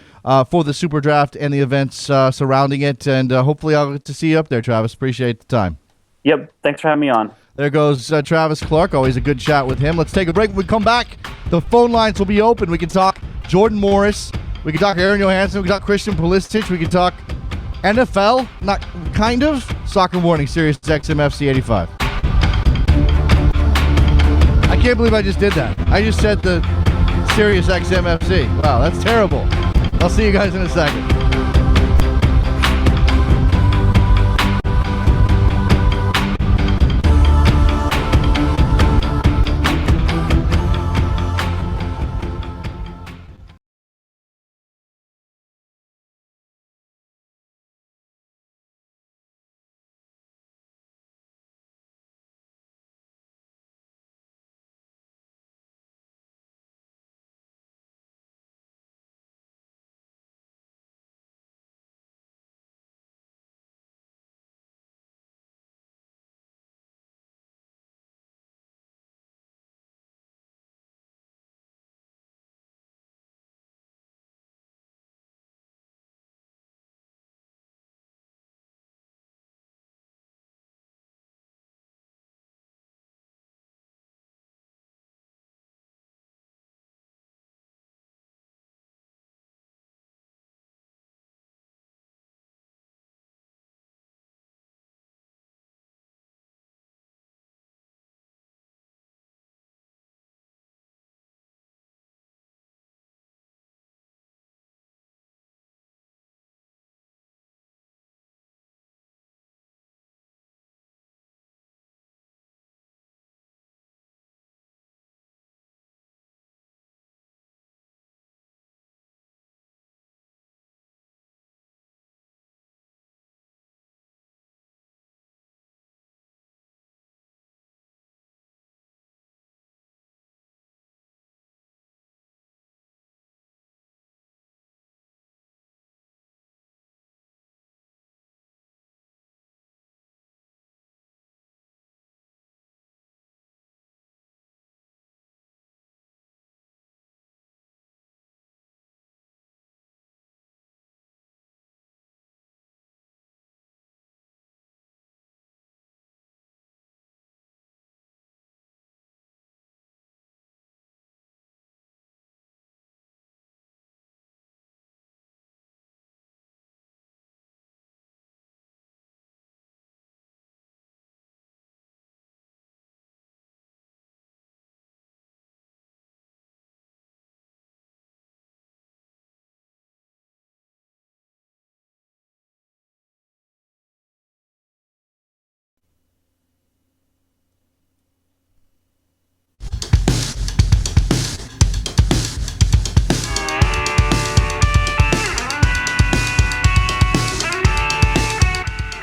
for the Super Draft and the events surrounding it. And hopefully I'll get to see you up there, Travis. Appreciate the time. Yep. Thanks for having me on. There goes Travis Clark. Always a good chat with him. Let's take a break. When we come back, the phone lines will be open. We can talk Jordan Morris. We can talk Aaron Johansson. We can talk Christian Pulisic. We can talk NFL, not kind of. Soccer Morning, Sirius XM FC 85. I can't believe I just did that. I just said the Sirius XM FC. Wow, that's terrible. I'll see you guys in a second.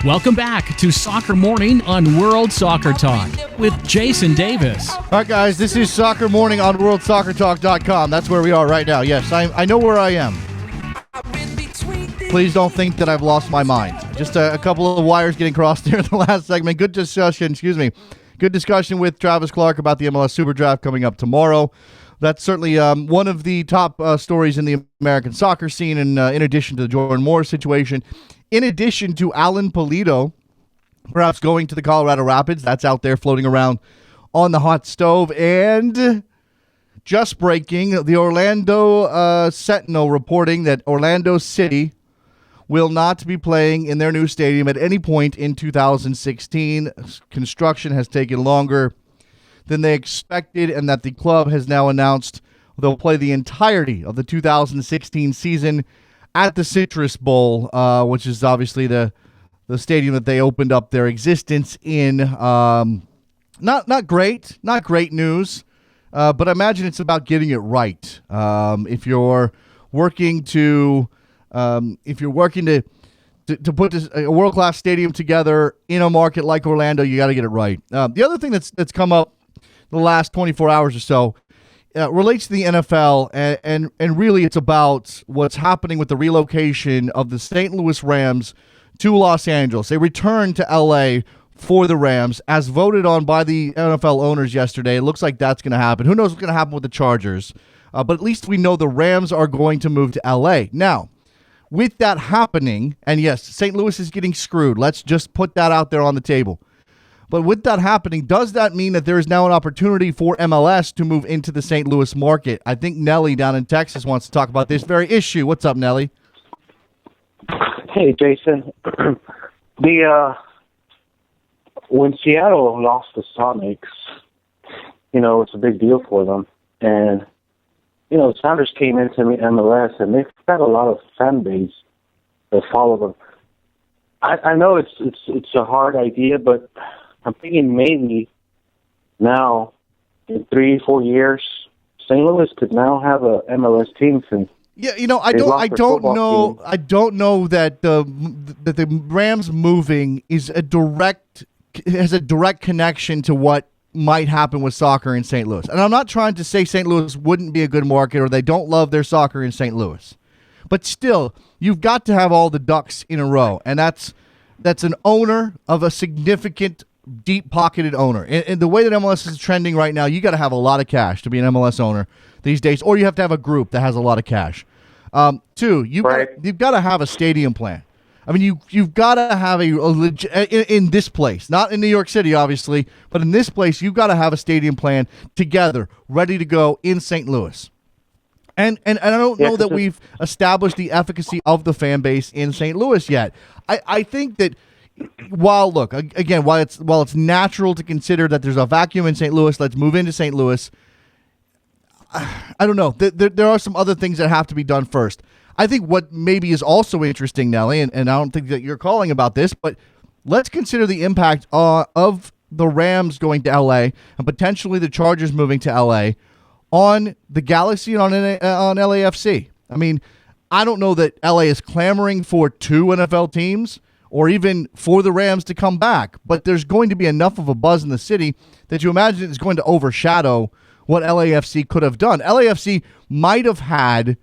Welcome back to Soccer Morning on World Soccer Talk with Jason Davis. All right, guys, this is Soccer Morning on WorldSoccerTalk.com. That's where we are right now. Yes, I know where I am. Please don't think that I've lost my mind. Just a couple of wires getting crossed here in the last segment. Good discussion, Good discussion with Travis Clark about the MLS Super Draft coming up tomorrow. That's certainly one of the top stories in the American soccer scene, and in addition to the Jordan Moore situation. In addition to Alan Pulido perhaps going to the Colorado Rapids. That's out there floating around on the hot stove. And just breaking, the Orlando Sentinel reporting that Orlando City will not be playing in their new stadium at any point in 2016. Construction has taken longer than they expected, and that the club has now announced they'll play the entirety of the 2016 season at the Citrus Bowl, which is obviously the stadium that they opened up their existence in. Not great news, but I imagine it's about getting it right. If you're working to put a world-class stadium together in a market like Orlando, you got to get it right. The other thing that's come up the last 24 hours or so relates to the NFL, and really it's about what's happening with the relocation of the St. Louis Rams to Los Angeles. They returned to L.A. for the Rams, as voted on by the NFL owners yesterday. It looks like that's going to happen. Who knows what's going to happen with the Chargers? But at least we know the Rams are going to move to L.A. Now, with that happening, and yes, St. Louis is getting screwed. Let's just put that out there on the table. But with that happening, does that mean that there is now an opportunity for MLS to move into the St. Louis market? I think Nelly down in Texas wants to talk about this very issue. What's up, Nelly? Hey, Jason. When Seattle lost the Sonics, it's a big deal for them. And, Sounders came into MLS, and they've got a lot of fan base that follow them. I know it's a hard idea, but I'm thinking maybe now, in 3-4 years, St. Louis could now have a MLS team since. Yeah, I don't know that the Rams moving has a direct connection to what might happen with soccer in St. Louis. And I'm not trying to say St. Louis wouldn't be a good market or they don't love their soccer in St. Louis. But still, you've got to have all the ducks in a row, and that's an owner of a significant, deep-pocketed owner. And the way that MLS is trending right now, you got to have a lot of cash to be an MLS owner these days, or you have to have a group that has a lot of cash. Two, you've got to have a stadium plan. I mean, you've got to have in this place, not in New York City, obviously, but in this place, you've got to have a stadium plan together, ready to go in St. Louis. And I don't know that we've established the efficacy of the fan base in St. Louis yet. I think that while it's natural to consider that there's a vacuum in St. Louis, let's move into St. Louis. I don't know. There are some other things that have to be done first. I think what maybe is also interesting, Nelly, and I don't think that you're calling about this, but let's consider the impact of the Rams going to L.A. and potentially the Chargers moving to L.A. on the Galaxy and on LAFC. I mean, I don't know that L.A. is clamoring for 2 NFL teams or even for the Rams to come back, but there's going to be enough of a buzz in the city that you imagine it's going to overshadow what LAFC could have done. LAFC might have had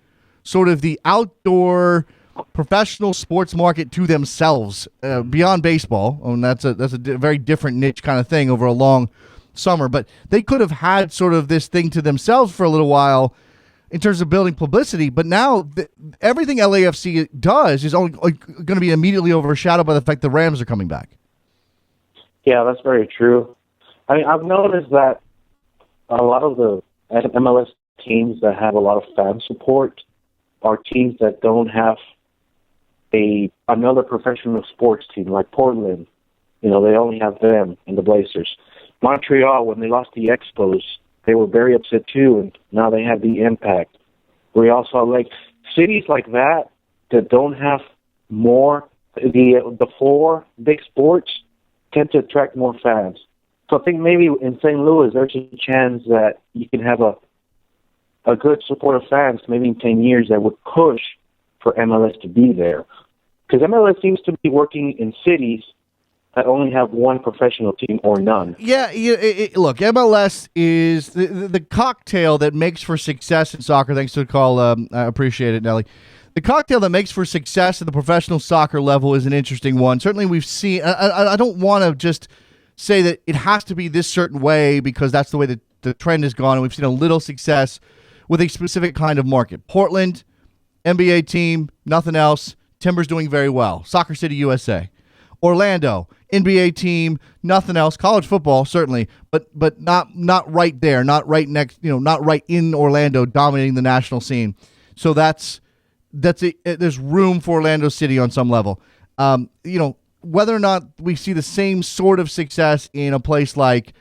sort of the outdoor professional sports market to themselves beyond baseball. And that's a very different niche kind of thing over a long summer. But they could have had sort of this thing to themselves for a little while in terms of building publicity. But now everything LAFC does is only going to be immediately overshadowed by the fact the Rams are coming back. Yeah, that's very true. I mean, I've noticed that a lot of the MLS teams that have a lot of fan support are teams that don't have another professional sports team like Portland. They only have them and the Blazers. Montreal, when they lost the Expos, they were very upset too, and now they have the Impact. Real Salt Lake. Cities like that don't have more, the 4 big sports tend to attract more fans. So I think maybe in St. Louis, there's a chance that you can have a good support of fans, maybe in 10 years, that would push for MLS to be there. Because MLS seems to be working in cities that only have one professional team or none. Yeah, look, MLS is the cocktail that makes for success in soccer. Thanks for the call. I appreciate it, Nelly. The cocktail that makes for success at the professional soccer level is an interesting one. Certainly we've seen, I don't want to just say that it has to be this certain way because that's the way that the trend has gone, and we've seen a little success with a specific kind of market. Portland, NBA team, nothing else. Timbers doing very well. Soccer City, USA. Orlando, NBA team, nothing else. College football, certainly, but not right there, not right next, not right in Orlando, dominating the national scene. So that's it. There's room for Orlando City on some level. Whether or not we see the same sort of success in a place like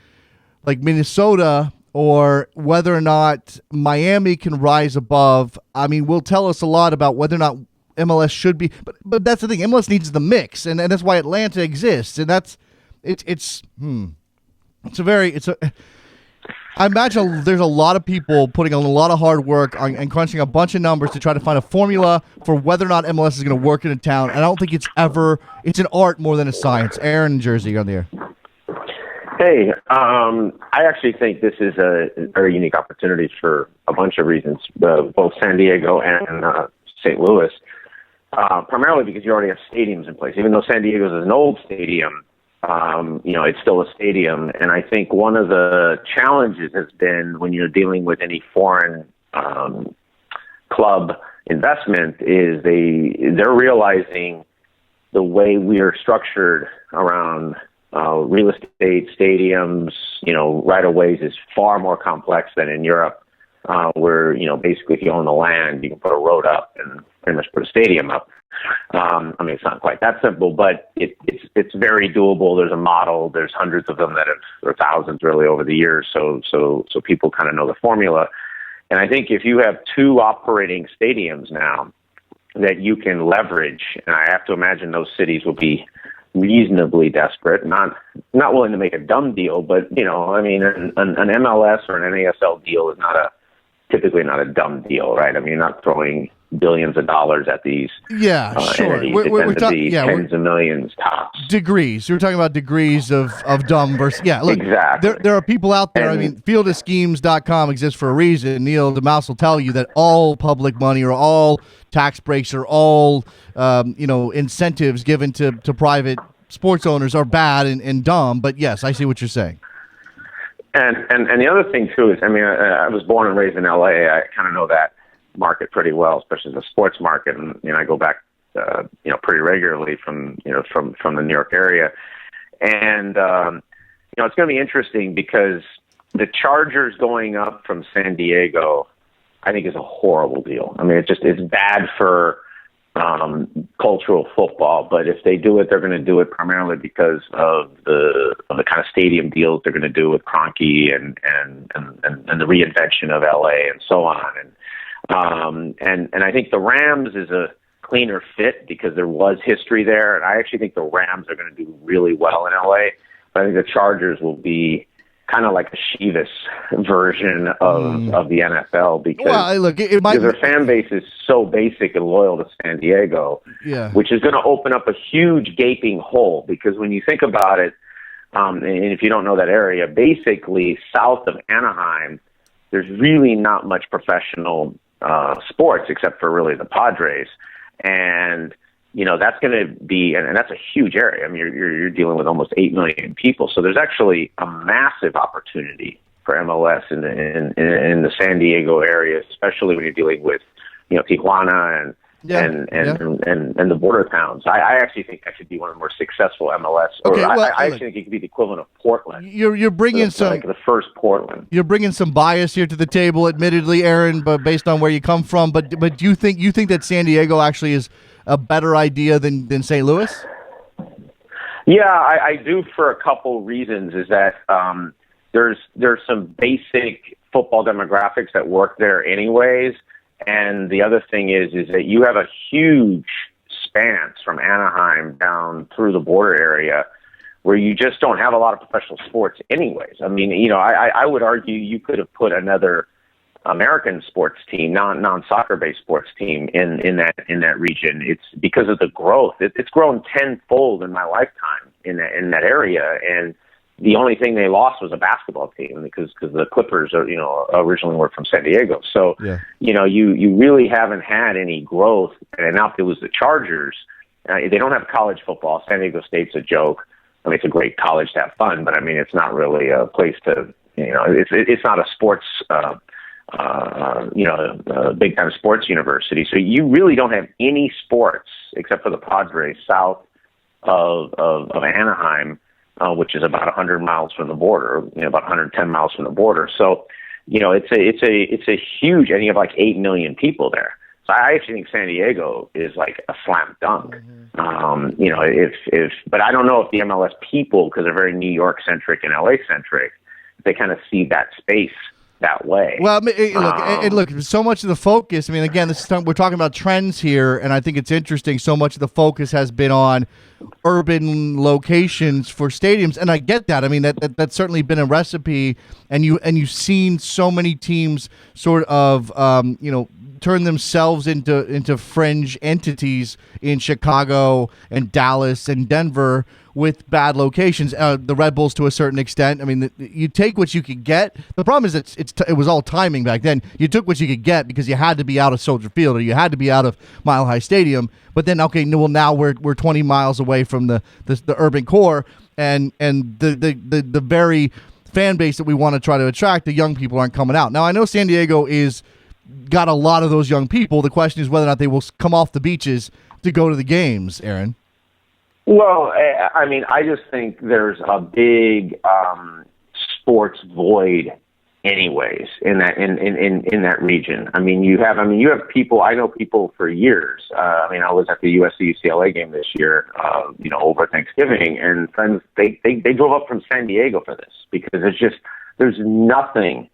Minnesota, or whether or not Miami can rise above, will tell us a lot about whether or not MLS should be, but that's the thing. MLS needs the mix, and that's why Atlanta exists, and I imagine there's a lot of people putting on a lot of hard work and crunching a bunch of numbers to try to find a formula for whether or not MLS is going to work in a town. And I don't think it's an art more than a science. Aaron in Jersey, you're on the air. Hey, I actually think this is a very unique opportunity for a bunch of reasons, both San Diego and St. Louis. Primarily because you already have stadiums in place. Even though San Diego's is an old stadium, it's still a stadium. And I think one of the challenges has been when you're dealing with any foreign club investment is they're realizing the way we are structured around real estate, stadiums, right-of-ways is far more complex than in Europe, where, basically if you own the land, you can put a road up and pretty much put a stadium up. It's not quite that simple, but it's very doable. There's a model. There's hundreds of them or thousands really over the years. So people kind of know the formula. And I think if you have two operating stadiums now that you can leverage, and I have to imagine those cities will be reasonably desperate, not willing to make a dumb deal, but an MLS or an NASL deal is typically not a dumb deal, right? You're not throwing billions of dollars at these sure. entities. We're tens of millions tops. Degrees. We're talking about degrees of dumb versus look, exactly. There are people out there. Fieldofschemes.com exists for a reason. Neil DeMouse will tell you that all public money or all tax breaks or all incentives given to private sports owners are bad and dumb. But yes, I see what you're saying. And the other thing too is, I was born and raised in LA. I kind of know that market pretty well, especially the sports market. And I go back, pretty regularly from the New York area. And it's going to be interesting because the Chargers going up from San Diego, I think, is a horrible deal. It's bad for cultural football, but if they do it, they're going to do it primarily because of the kind of stadium deals they're going to do with Kroenke and the reinvention of LA and so on. And I think the Rams is a cleaner fit because there was history there, and I actually think the Rams are going to do really well in LA. But I think the Chargers will be kind of like a Chivas version of the NFL because their fan base is so basic and loyal to San Diego, which is going to open up a huge gaping hole. Because when you think about it, and if you don't know that area, basically south of Anaheim, there's really not much professional sports except for really the Padres, and that's going to be, and that's a huge area. You're dealing with almost 8 million people, so there's actually a massive opportunity for MLS in the San Diego area, especially when you're dealing with Tijuana and the border towns. I actually think that should be one of the more successful MLS. I actually think it could be the equivalent of Portland. You're bringing like the first Portland. You're bringing some bias here to the table, admittedly, Aaron, but based on where you come from. But do you think that San Diego actually is a better idea than St. Louis? Yeah, I do for a couple reasons. Is that there's some basic football demographics that work there anyways. And the other thing is that you have a huge span from Anaheim down through the border area where you just don't have a lot of professional sports anyways. I would argue you could have put another American sports team, non-soccer based sports team in that region. It's because of the growth. It's grown tenfold in my lifetime in that area, and the only thing they lost was a basketball team because the Clippers are originally were from San Diego. So you really haven't had any growth. And now if it was the Chargers, they don't have college football. San Diego State's a joke. I mean, it's a great college to have fun, but I mean, it's not really a place to it's not a sports. A big time sports university. So you really don't have any sports except for the Padres south of Anaheim, which is about 100 miles from the border, about 110 miles from the border. So, it's a huge, and you have like 8 million people there. So I actually think San Diego is like a slam dunk. But I don't know if the MLS people, because they're very New York centric and LA centric, they kind of see that space that way. Well, look, so much of the focus, I mean, again, we're talking about trends here, and I think it's interesting. So much of the focus has been on urban locations for stadiums, and I get that. I mean, that's certainly been a recipe, and you've seen so many teams sort of, turn themselves into fringe entities in Chicago and Dallas and Denver with bad locations. The Red Bulls to a certain extent. I mean, you take what you could get. The problem is it was all timing back then. You took what you could get because you had to be out of Soldier Field or you had to be out of Mile High Stadium. But then, now we're 20 miles away from the urban core and the very fan base that we want to try to attract. The young people aren't coming out. Now, I know San Diego got a lot of those young people. The question is whether or not they will come off the beaches to go to the games, Aaron. Well, I mean, I just think there's a big sports void, anyways, in that region. I mean, you have people. I know people for years. I was at the USC UCLA game this year, over Thanksgiving, and friends they drove up from San Diego for this because there's nothing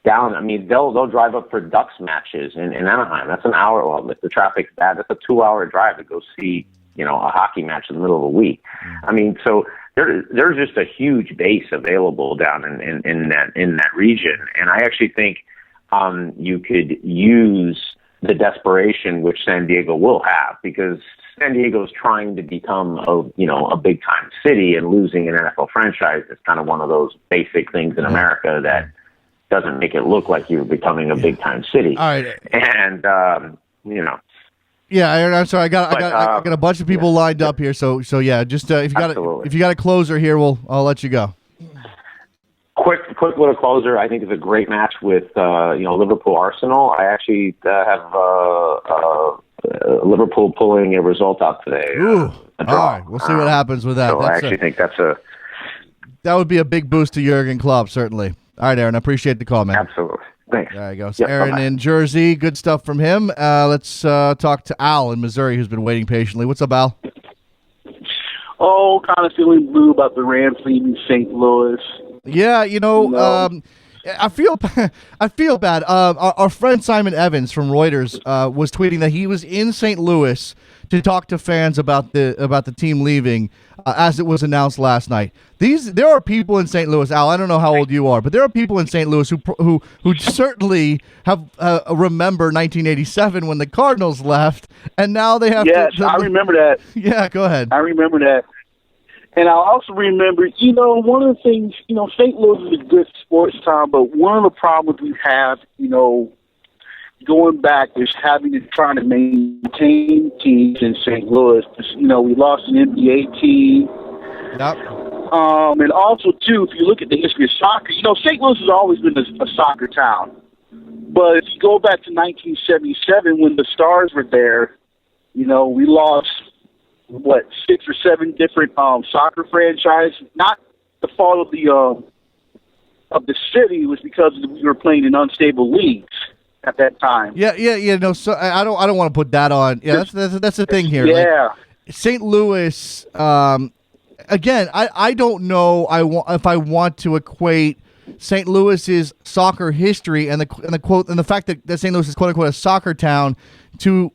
down. I mean, they'll drive up for Ducks matches in Anaheim. That's an hour. Well, if the traffic's bad, that's a 2-hour drive to go see a hockey match in the middle of the week. I mean, so there's just a huge base available down in that region, and I actually think you could use the desperation which San Diego will have, because San Diego is trying to become a big time city, and losing an NFL franchise is kind of one of those basic things in America that doesn't make it look like you're becoming a big time city. All right, and Yeah, I'm sorry. I got a bunch of people lined up here. So yeah, just if you got a closer here, I'll let you go. Quick little closer. I think it's a great match with Liverpool Arsenal. I actually have Liverpool pulling a result out today. Ooh, all right. We'll see what happens with that. So I actually think that would be a big boost to Jurgen Klopp, certainly. All right, Aaron. I appreciate the call, man. Absolutely. Thanks. There you go. So Aaron in Jersey. Good stuff from him. Let's talk to Al in Missouri, who's been waiting patiently. What's up, Al? Oh, kind of feeling blue about the Rams leaving St. Louis. Yeah, I feel bad. Our friend Simon Evans from Reuters was tweeting that he was in St. Louis to talk to fans about the team leaving as it was announced last night. There are people in St. Louis, Al. I don't know how old you are, but there are people in St. Louis who certainly have remember 1987 when the Cardinals left, and now they have. Yes, I remember that. Yeah, go ahead. I remember that. And I also remember, one of the things, St. Louis is a good sports town, but one of the problems we have, going back is trying to maintain teams in St. Louis. We lost an NBA team. Yep. And also, too, if you look at the history of soccer, St. Louis has always been a soccer town. But if you go back to 1977 when the Stars were there, we lost 6 or 7 different soccer franchises. Not the fault of the city, it was because we were playing in unstable leagues at that time. Yeah. No, so I don't want to put that on. Yeah, that's the thing here. Yeah. St. Louis. Again, I don't know. If I want to equate St. Louis's soccer history and the fact that St. Louis is quote unquote a soccer town to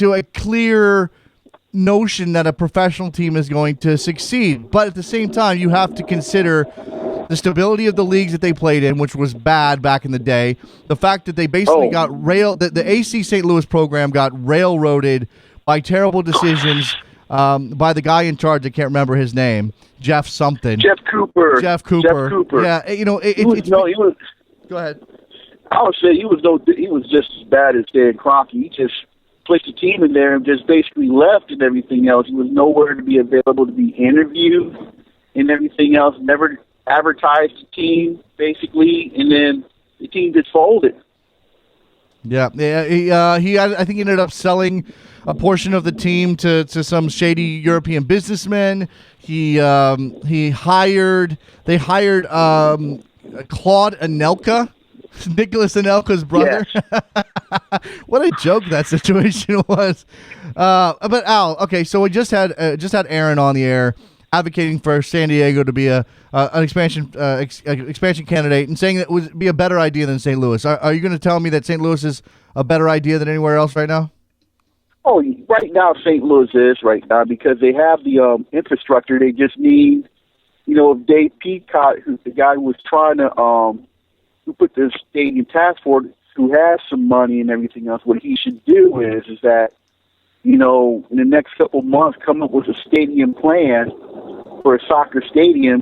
a clear notion that a professional team is going to succeed. But at the same time, you have to consider the stability of the leagues that they played in, which was bad back in the day, the fact that they basically got the AC St. Louis program got railroaded by terrible decisions by the guy in charge. I can't remember his name. Jeff something. Jeff Cooper. Yeah, you know, he was. Go ahead. I would say he was just as bad as Dan Kroenke. He just placed the team in there and just basically left and everything else. He was nowhere to be available to be interviewed and everything else. Never advertised the team basically, and then the team just folded. Yeah. I think he ended up selling a portion of the team to some shady European businessmen. They hired Claude Anelka, Nicholas Anelka's brother. Yes. What a joke that situation was. But Al, okay, so we just had Aaron on the air advocating for San Diego to be an expansion candidate and saying that it would be a better idea than St. Louis. Are you going to tell me that St. Louis is a better idea than anywhere else right now? Oh, right now St. Louis is right now because they have the infrastructure. They just need, if Dave Peacock, who's the guy who was trying to who put this stadium task force, who has some money and everything else, what he should do is that, in the next couple of months, come up with a stadium plan for a soccer stadium,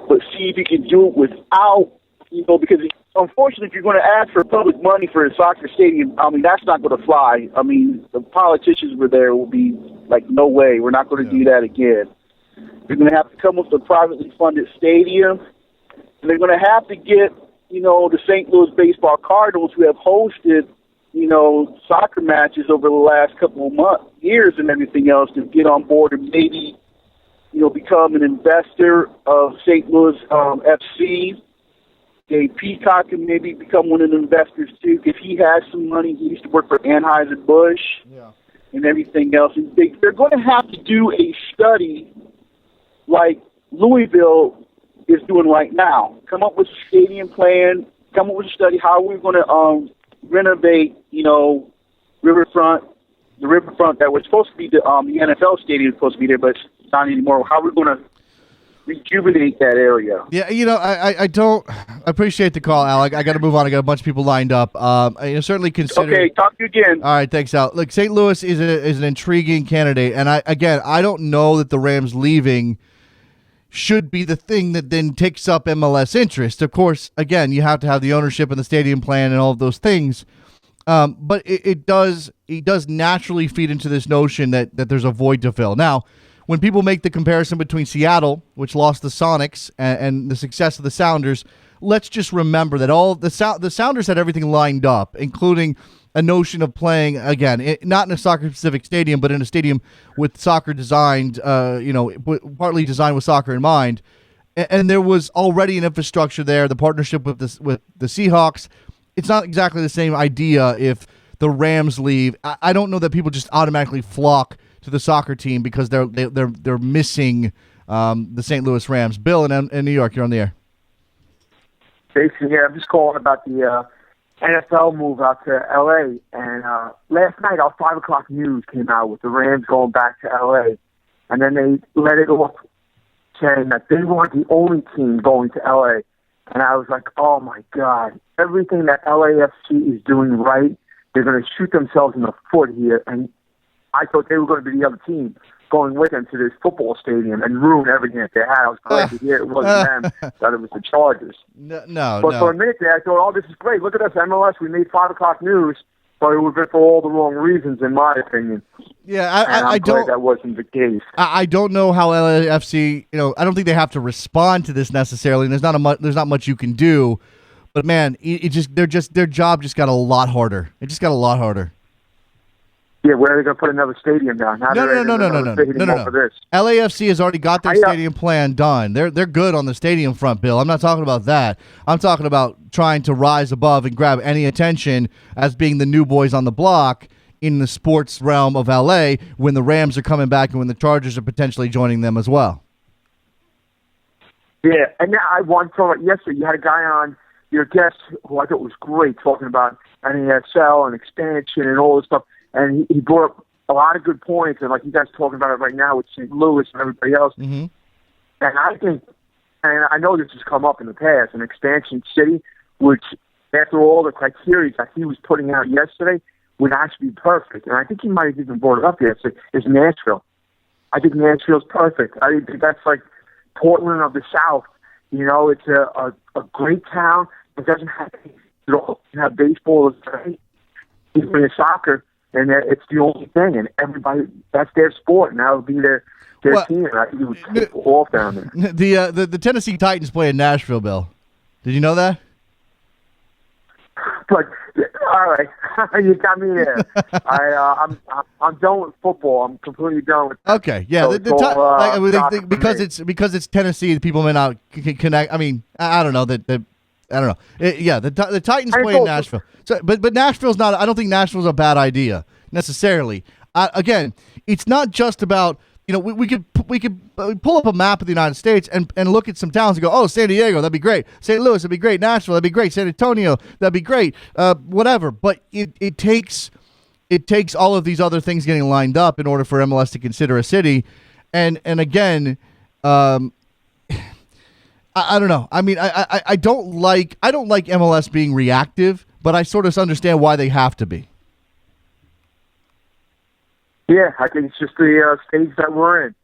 but see if you can do it without, because unfortunately, if you're going to ask for public money for a soccer stadium, that's not going to fly. The politicians were there will be like, no way, we're not going to do that again. They're going to have to come with a privately funded stadium, and they're going to have to get, the St. Louis Baseball Cardinals, who have hosted, soccer matches over the last couple of years and everything else, to get on board and maybe, become an investor of St. Louis FC. Dave Peacock can maybe become one of the investors too, because he has some money. He used to work for Anheuser-Busch and everything else. And they're going to have to do a study like Louisville is doing right now. Come up with a stadium plan. Come up with a study. How are we going to renovate? Riverfront. The Riverfront that was supposed to be the NFL stadium was supposed to be there, but it's not anymore. How are we going to rejuvenate that area? Yeah, I don't appreciate the call, Al. I got to move on. I got a bunch of people lined up. Certainly consider. Okay, talk to you again. All right, thanks, Al. Look, St. Louis is an intriguing candidate, and I don't know that the Rams leaving should be the thing that then takes up MLS interest. Of course, again, you have to have the ownership and the stadium plan and all of those things. But it does naturally feed into this notion that there's a void to fill. Now, when people make the comparison between Seattle, which lost the Sonics, and the success of the Sounders, let's just remember that all the Sounders had everything lined up, including a notion of playing, again, not in a soccer-specific stadium, but in a stadium with soccer designed, partly designed with soccer in mind. And there was already an infrastructure there, the partnership with the Seahawks. It's not exactly the same idea if the Rams leave. I don't know that people just automatically flock to the soccer team because they're missing the St. Louis Rams. Bill in New York, you're on the air. Jason here. I'm just calling about the NFL move out to L.A. And last night, our 5 o'clock news came out with the Rams going back to L.A. And then they let it off saying that they weren't the only team going to L.A. And I was like, oh, my God. Everything that LAFC is doing right, they're going to shoot themselves in the foot here. And I thought they were going to be the other team going with them to this football stadium and ruin everything that they had. I was glad to hear it wasn't them, that it was the Chargers. No. But for a minute there, I thought, oh, this is great. Look at us, MLS. We made 5 o'clock news, but it would have been for all the wrong reasons, in my opinion. Yeah, I'm glad that wasn't the case. I don't know how LAFC, I don't think they have to respond to this necessarily, and there's not much you can do. But man, their job just got a lot harder. It just got a lot harder. Yeah, where are they going to put another stadium down? No. LAFC has already got their stadium plan done. They're good on the stadium front, Bill. I'm not talking about that. I'm talking about trying to rise above and grab any attention as being the new boys on the block in the sports realm of LA when the Rams are coming back and when the Chargers are potentially joining them as well. Yeah, and I want to talk about yesterday. You had a guy on, your guest, who I thought was great, talking about NASL and expansion and all this stuff. And he brought up a lot of good points, and like you guys are talking about it right now with St. Louis and everybody else. Mm-hmm. And I think and I know this has come up in the past, an expansion city, which after all the criteria that he was putting out yesterday would actually be perfect. And I think he might have even brought it up yesterday, is Nashville. I think Nashville's perfect. I think that's like Portland of the South. You know, it's a great town. It doesn't have baseball. It's great. You bring soccer, and it's the only thing. And everybody, that's their sport, and that would be their team. And I think it would kick off down there. The Tennessee Titans play in Nashville, Bill. Did you know that? But all right, you got me there. I'm done with football. I'm completely done with that. Okay, yeah. So because it's Tennessee, people may not connect. I mean, I don't know that. I don't know. The Titans play in Nashville. So, but Nashville's not. I don't think Nashville's a bad idea necessarily. Again, it's not just about. You know, we could pull up a map of the United States and look at some towns and go, oh, San Diego, that'd be great. St. Louis, that'd be great. Nashville, that'd be great. San Antonio, that'd be great. Whatever. But it takes all of these other things getting lined up in order for MLS to consider a city. And again, I don't know. I mean, I don't like MLS being reactive, but I sort of understand why they have to be. Yeah, I think it's just the stage that we're in.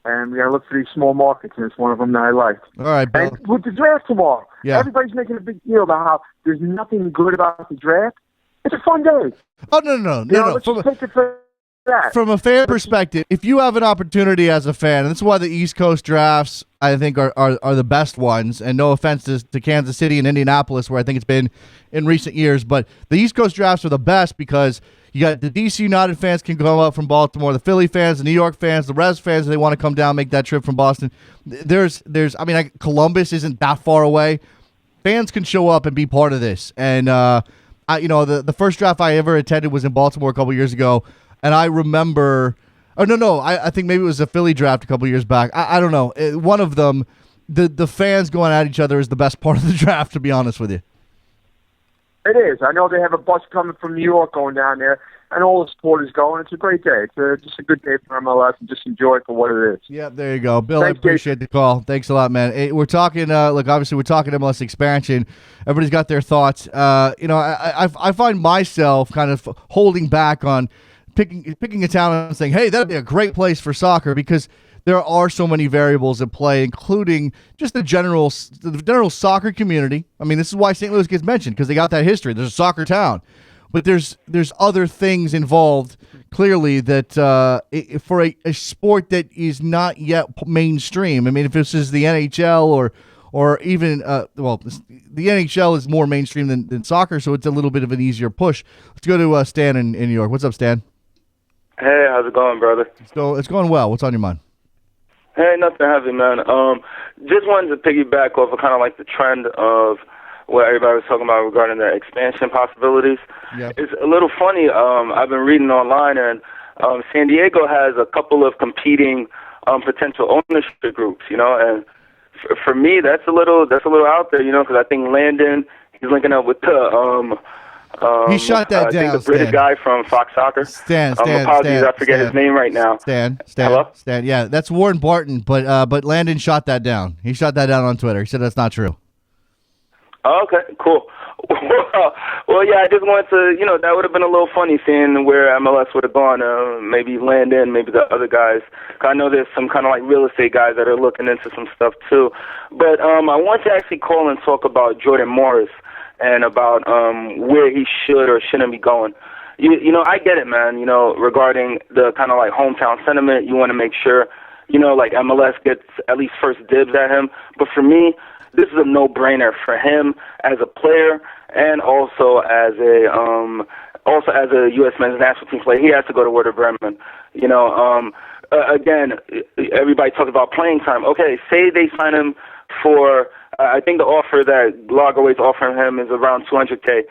And we got to look for these small markets, and it's one of them that I like. All right, Bill. And with the draft tomorrow, yeah. Everybody's making a big deal about how there's nothing good about the draft. It's a fun day. Oh, no. Let's just take it for that. From a fan perspective, if you have an opportunity as a fan, and this is why the East Coast drafts, I think, are the best ones, and no offense to Kansas City and Indianapolis, where I think it's been in recent years, but the East Coast drafts are the best because you got the DC United fans can come up from Baltimore, the Philly fans, the New York fans, the Revs fans, they want to come down, make that trip from Boston. Columbus isn't that far away. Fans can show up and be part of this. And, the first draft I ever attended was in Baltimore a couple years ago, and I remember – I think maybe it was a Philly draft a couple years back. I don't know. One of them, the fans going at each other is the best part of the draft, to be honest with you. It is. I know they have a bus coming from New York going down there, and all the supporters going. It's a great day. It's just a good day for MLS, and just enjoy it for what it is. Yeah, there you go. Bill, Thanks, I appreciate the call. Thanks a lot, man. Hey, we're talking, obviously we're talking MLS expansion. Everybody's got their thoughts. I find myself kind of holding back on picking a town and saying, hey, that'd be a great place for soccer, because there are so many variables at play, including just the general soccer community. I mean, this is why St. Louis gets mentioned, because they got that history. There's a soccer town. But there's other things involved, clearly, that for a sport that is not yet mainstream. I mean, if this is the NHL or even, the NHL is more mainstream than soccer, so it's a little bit of an easier push. Let's go to Stan in New York. What's up, Stan? Hey, how's it going, brother? It's going well. What's on your mind? Hey, nothing heavy, man. Just wanted to piggyback off of kind of like the trend of what everybody was talking about regarding the expansion possibilities. Yep. It's a little funny. I've been reading online, and San Diego has a couple of competing potential ownership groups, and for me, that's a little out there, because I think Landon, he's linking up with the he shut that down. The British guy from Fox Soccer. Stan. Apologies, I forget his name right now. Stan. Hello? Stan. Yeah, that's Warren Barton, but Landon shot that down. He shot that down on Twitter. He said that's not true. Okay, cool. Well, yeah, I just wanted to, that would have been a little funny seeing where MLS would have gone. Maybe Landon, maybe the other guys. I know there's some kind of like real estate guys that are looking into some stuff too. But I want to actually call and talk about Jordan Morris and about where he should or shouldn't be going. I get it, man, regarding the kind of like hometown sentiment. You want to make sure, like MLS gets at least first dibs at him. But for me, this is a no-brainer for him as a player and also as a U.S. men's national team player. He has to go to Werder Bremen. Again, everybody talks about playing time. Okay, say they sign him for I think the offer that Lagerwey's offering him is around $200K.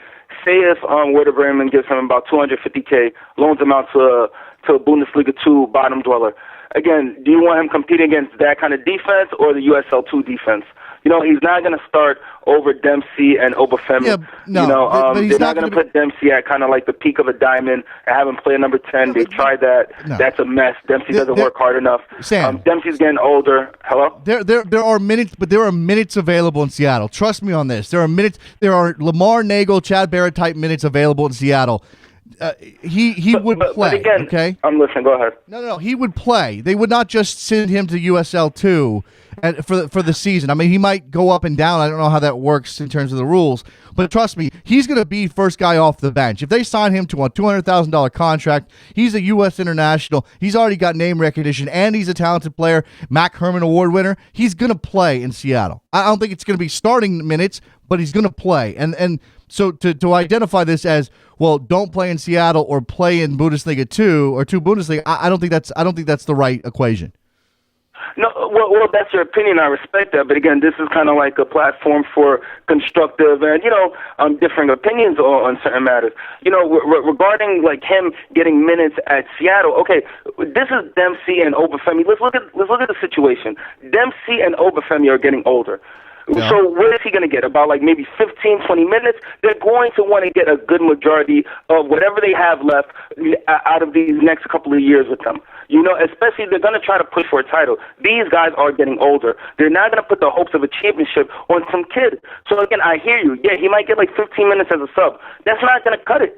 Say if Werder Bremen gives him about $250K, loans him out to a Bundesliga 2 bottom dweller. Again, do you want him competing against that kind of defense or the USL 2 defense? He's not going to start over Dempsey and Obafemi. Yeah, no, but he's they're not going to put Dempsey at kind of like the peak of a diamond and have him play number 10. They've tried that. No. That's a mess. Dempsey doesn't work hard enough. Sam, Dempsey's getting older. Hello? There are minutes, but there are minutes available in Seattle. Trust me on this. There are Lamar Nagel, Chad Barrett type minutes available in Seattle. He would play. But again, okay, I'm listening. Go ahead. No, he would play. They would not just send him to USL 2 for the season. I mean, he might go up and down. I don't know how that works in terms of the rules, but trust me, he's going to be first guy off the bench. If they sign him to a $200,000 contract, he's a U.S. international. He's already got name recognition, and he's a talented player. Mac Herman Award winner. He's going to play in Seattle. I don't think it's going to be starting minutes, but he's going to play. And so to identify this as, well, don't play in Seattle or play in Bundesliga 2 or 2 Bundesliga, I don't think that's the right equation. No, well, that's your opinion. I respect that. But again, this is kind of like a platform for constructive and, differing opinions on certain matters. Regarding like him getting minutes at Seattle. Okay, this is Dempsey and Obafemi. Let's look at the situation. Dempsey and Obafemi are getting older. Yeah. So what is he going to get? About like maybe 15, 20 minutes? They're going to want to get a good majority of whatever they have left out of these next couple of years with them. Especially they're going to try to push for a title. These guys are getting older. They're not going to put the hopes of a championship on some kid. So again, I hear you. Yeah, he might get like 15 minutes as a sub. That's not going to cut it.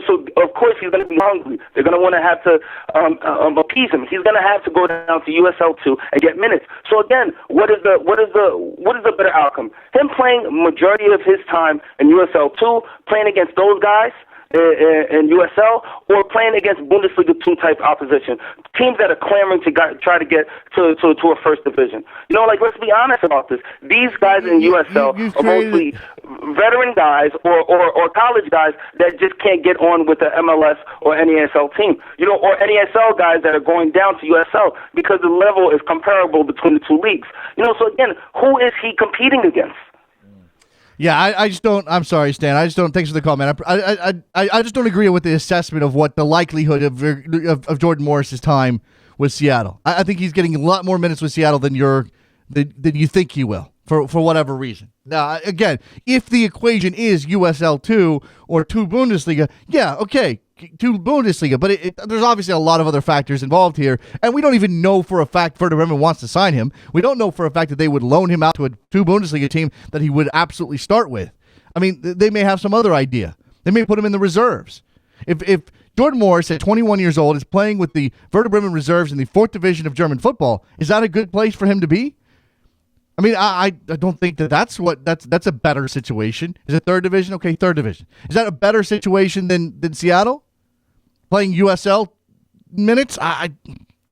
So of course he's going to be hungry. They're going to want to have to appease him. He's going to have to go down to USL 2 and get minutes. So again, what is the better outcome? Him playing majority of his time in USL 2, playing against those guys in USL, or playing against Bundesliga 2 type opposition, teams that are clamoring to try to get to a first division. Let's be honest about this. These guys in USL are mostly veteran guys or college guys that just can't get on with the MLS or NASL team, or NASL guys that are going down to USL because the level is comparable between the two leagues. So again, who is he competing against? Yeah, I just don't. I'm sorry, Stan. I just don't. Thanks for the call, man. I just don't agree with the assessment of what the likelihood of Jordan Morris's time with Seattle. I think he's getting a lot more minutes with Seattle than you think he will for whatever reason. Now, again, if the equation is USL 2 or 2 Bundesliga, yeah, okay, 2 Bundesliga, but there's obviously a lot of other factors involved here, and we don't even know for a fact Werder Bremen wants to sign him. We don't know for a fact that they would loan him out to a 2 Bundesliga team that he would absolutely start with. I mean, they may have some other idea. They may put him in the reserves. If Jordan Morris, at 21 years old, is playing with the Werder Bremen reserves in the 4th division of German football, is that a good place for him to be? I mean, I don't think that's a better situation. Is it 3rd division? Okay, 3rd division. Is that a better situation than Seattle? Playing USL minutes? I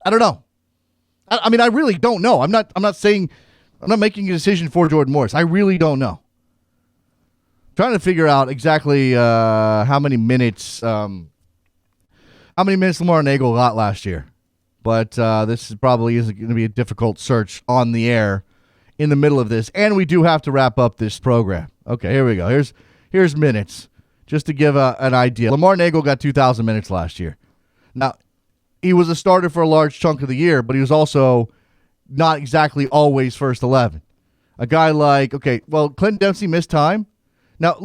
don't know. I mean, I really don't know. I'm not making a decision for Jordan Morris. I really don't know. I'm trying to figure out exactly how many minutes Lamar Nagel got last year. But this probably isn't going to be a difficult search on the air in the middle of this, and we do have to wrap up this program. Okay, here we go. Here's minutes, just to give an idea. Lamar Nagel got 2,000 minutes last year. Now, he was a starter for a large chunk of the year, but he was also not exactly always first 11. A guy like, Clint Dempsey missed time. Now,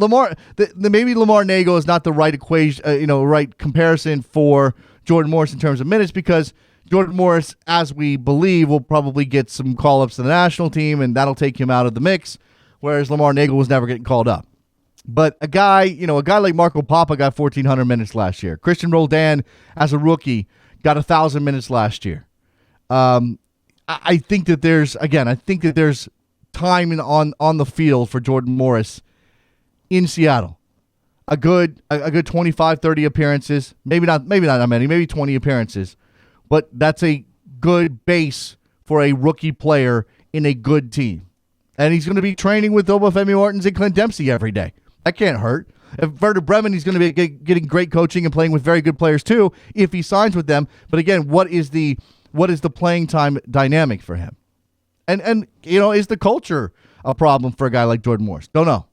maybe Lamar Nagel is not the right equation, right comparison for Jordan Morris in terms of minutes, because Jordan Morris, as we believe, will probably get some call-ups to the national team, and that'll take him out of the mix, whereas Lamar Nagel was never getting called up. But a guy like Marco Papa got 1,400 minutes last year. Christian Roldan, as a rookie, got 1,000 minutes last year. I think that there's time on the field for Jordan Morris in Seattle. A good 25, 30 appearances, maybe not that many, maybe 20 appearances. But that's a good base for a rookie player in a good team. And he's going to be training with Obafemi Martins and Clint Dempsey every day. That can't hurt. If Werder Bremen, he's going to be getting great coaching and playing with very good players too if he signs with them. But again, what is the playing time dynamic for him? And is the culture a problem for a guy like Jordan Morris? Don't know.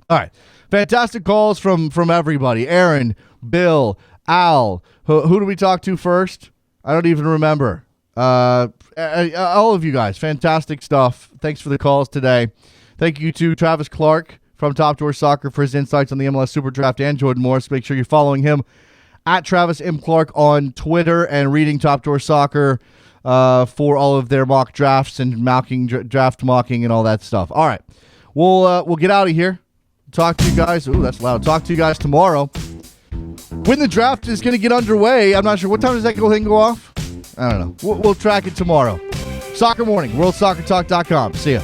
All right. Fantastic calls from everybody. Aaron, Bill, Al. Who do we talk to first? I don't even remember. All of you guys, fantastic stuff. Thanks for the calls today. Thank you to Travis Clark from Top Drawer Soccer for his insights on the MLS Super Draft, and Jordan Morris. Make sure you're following him at Travis M. Clark on Twitter and reading Top Drawer Soccer for all of their mock drafts and draft mocking and all that stuff. All right, we'll get out of here. Talk to you guys. Ooh, that's loud. Talk to you guys tomorrow. When the draft is going to get underway, I'm not sure. What time does that thing go off? I don't know. We'll track it tomorrow. Soccer Morning, WorldSoccerTalk.com. See ya.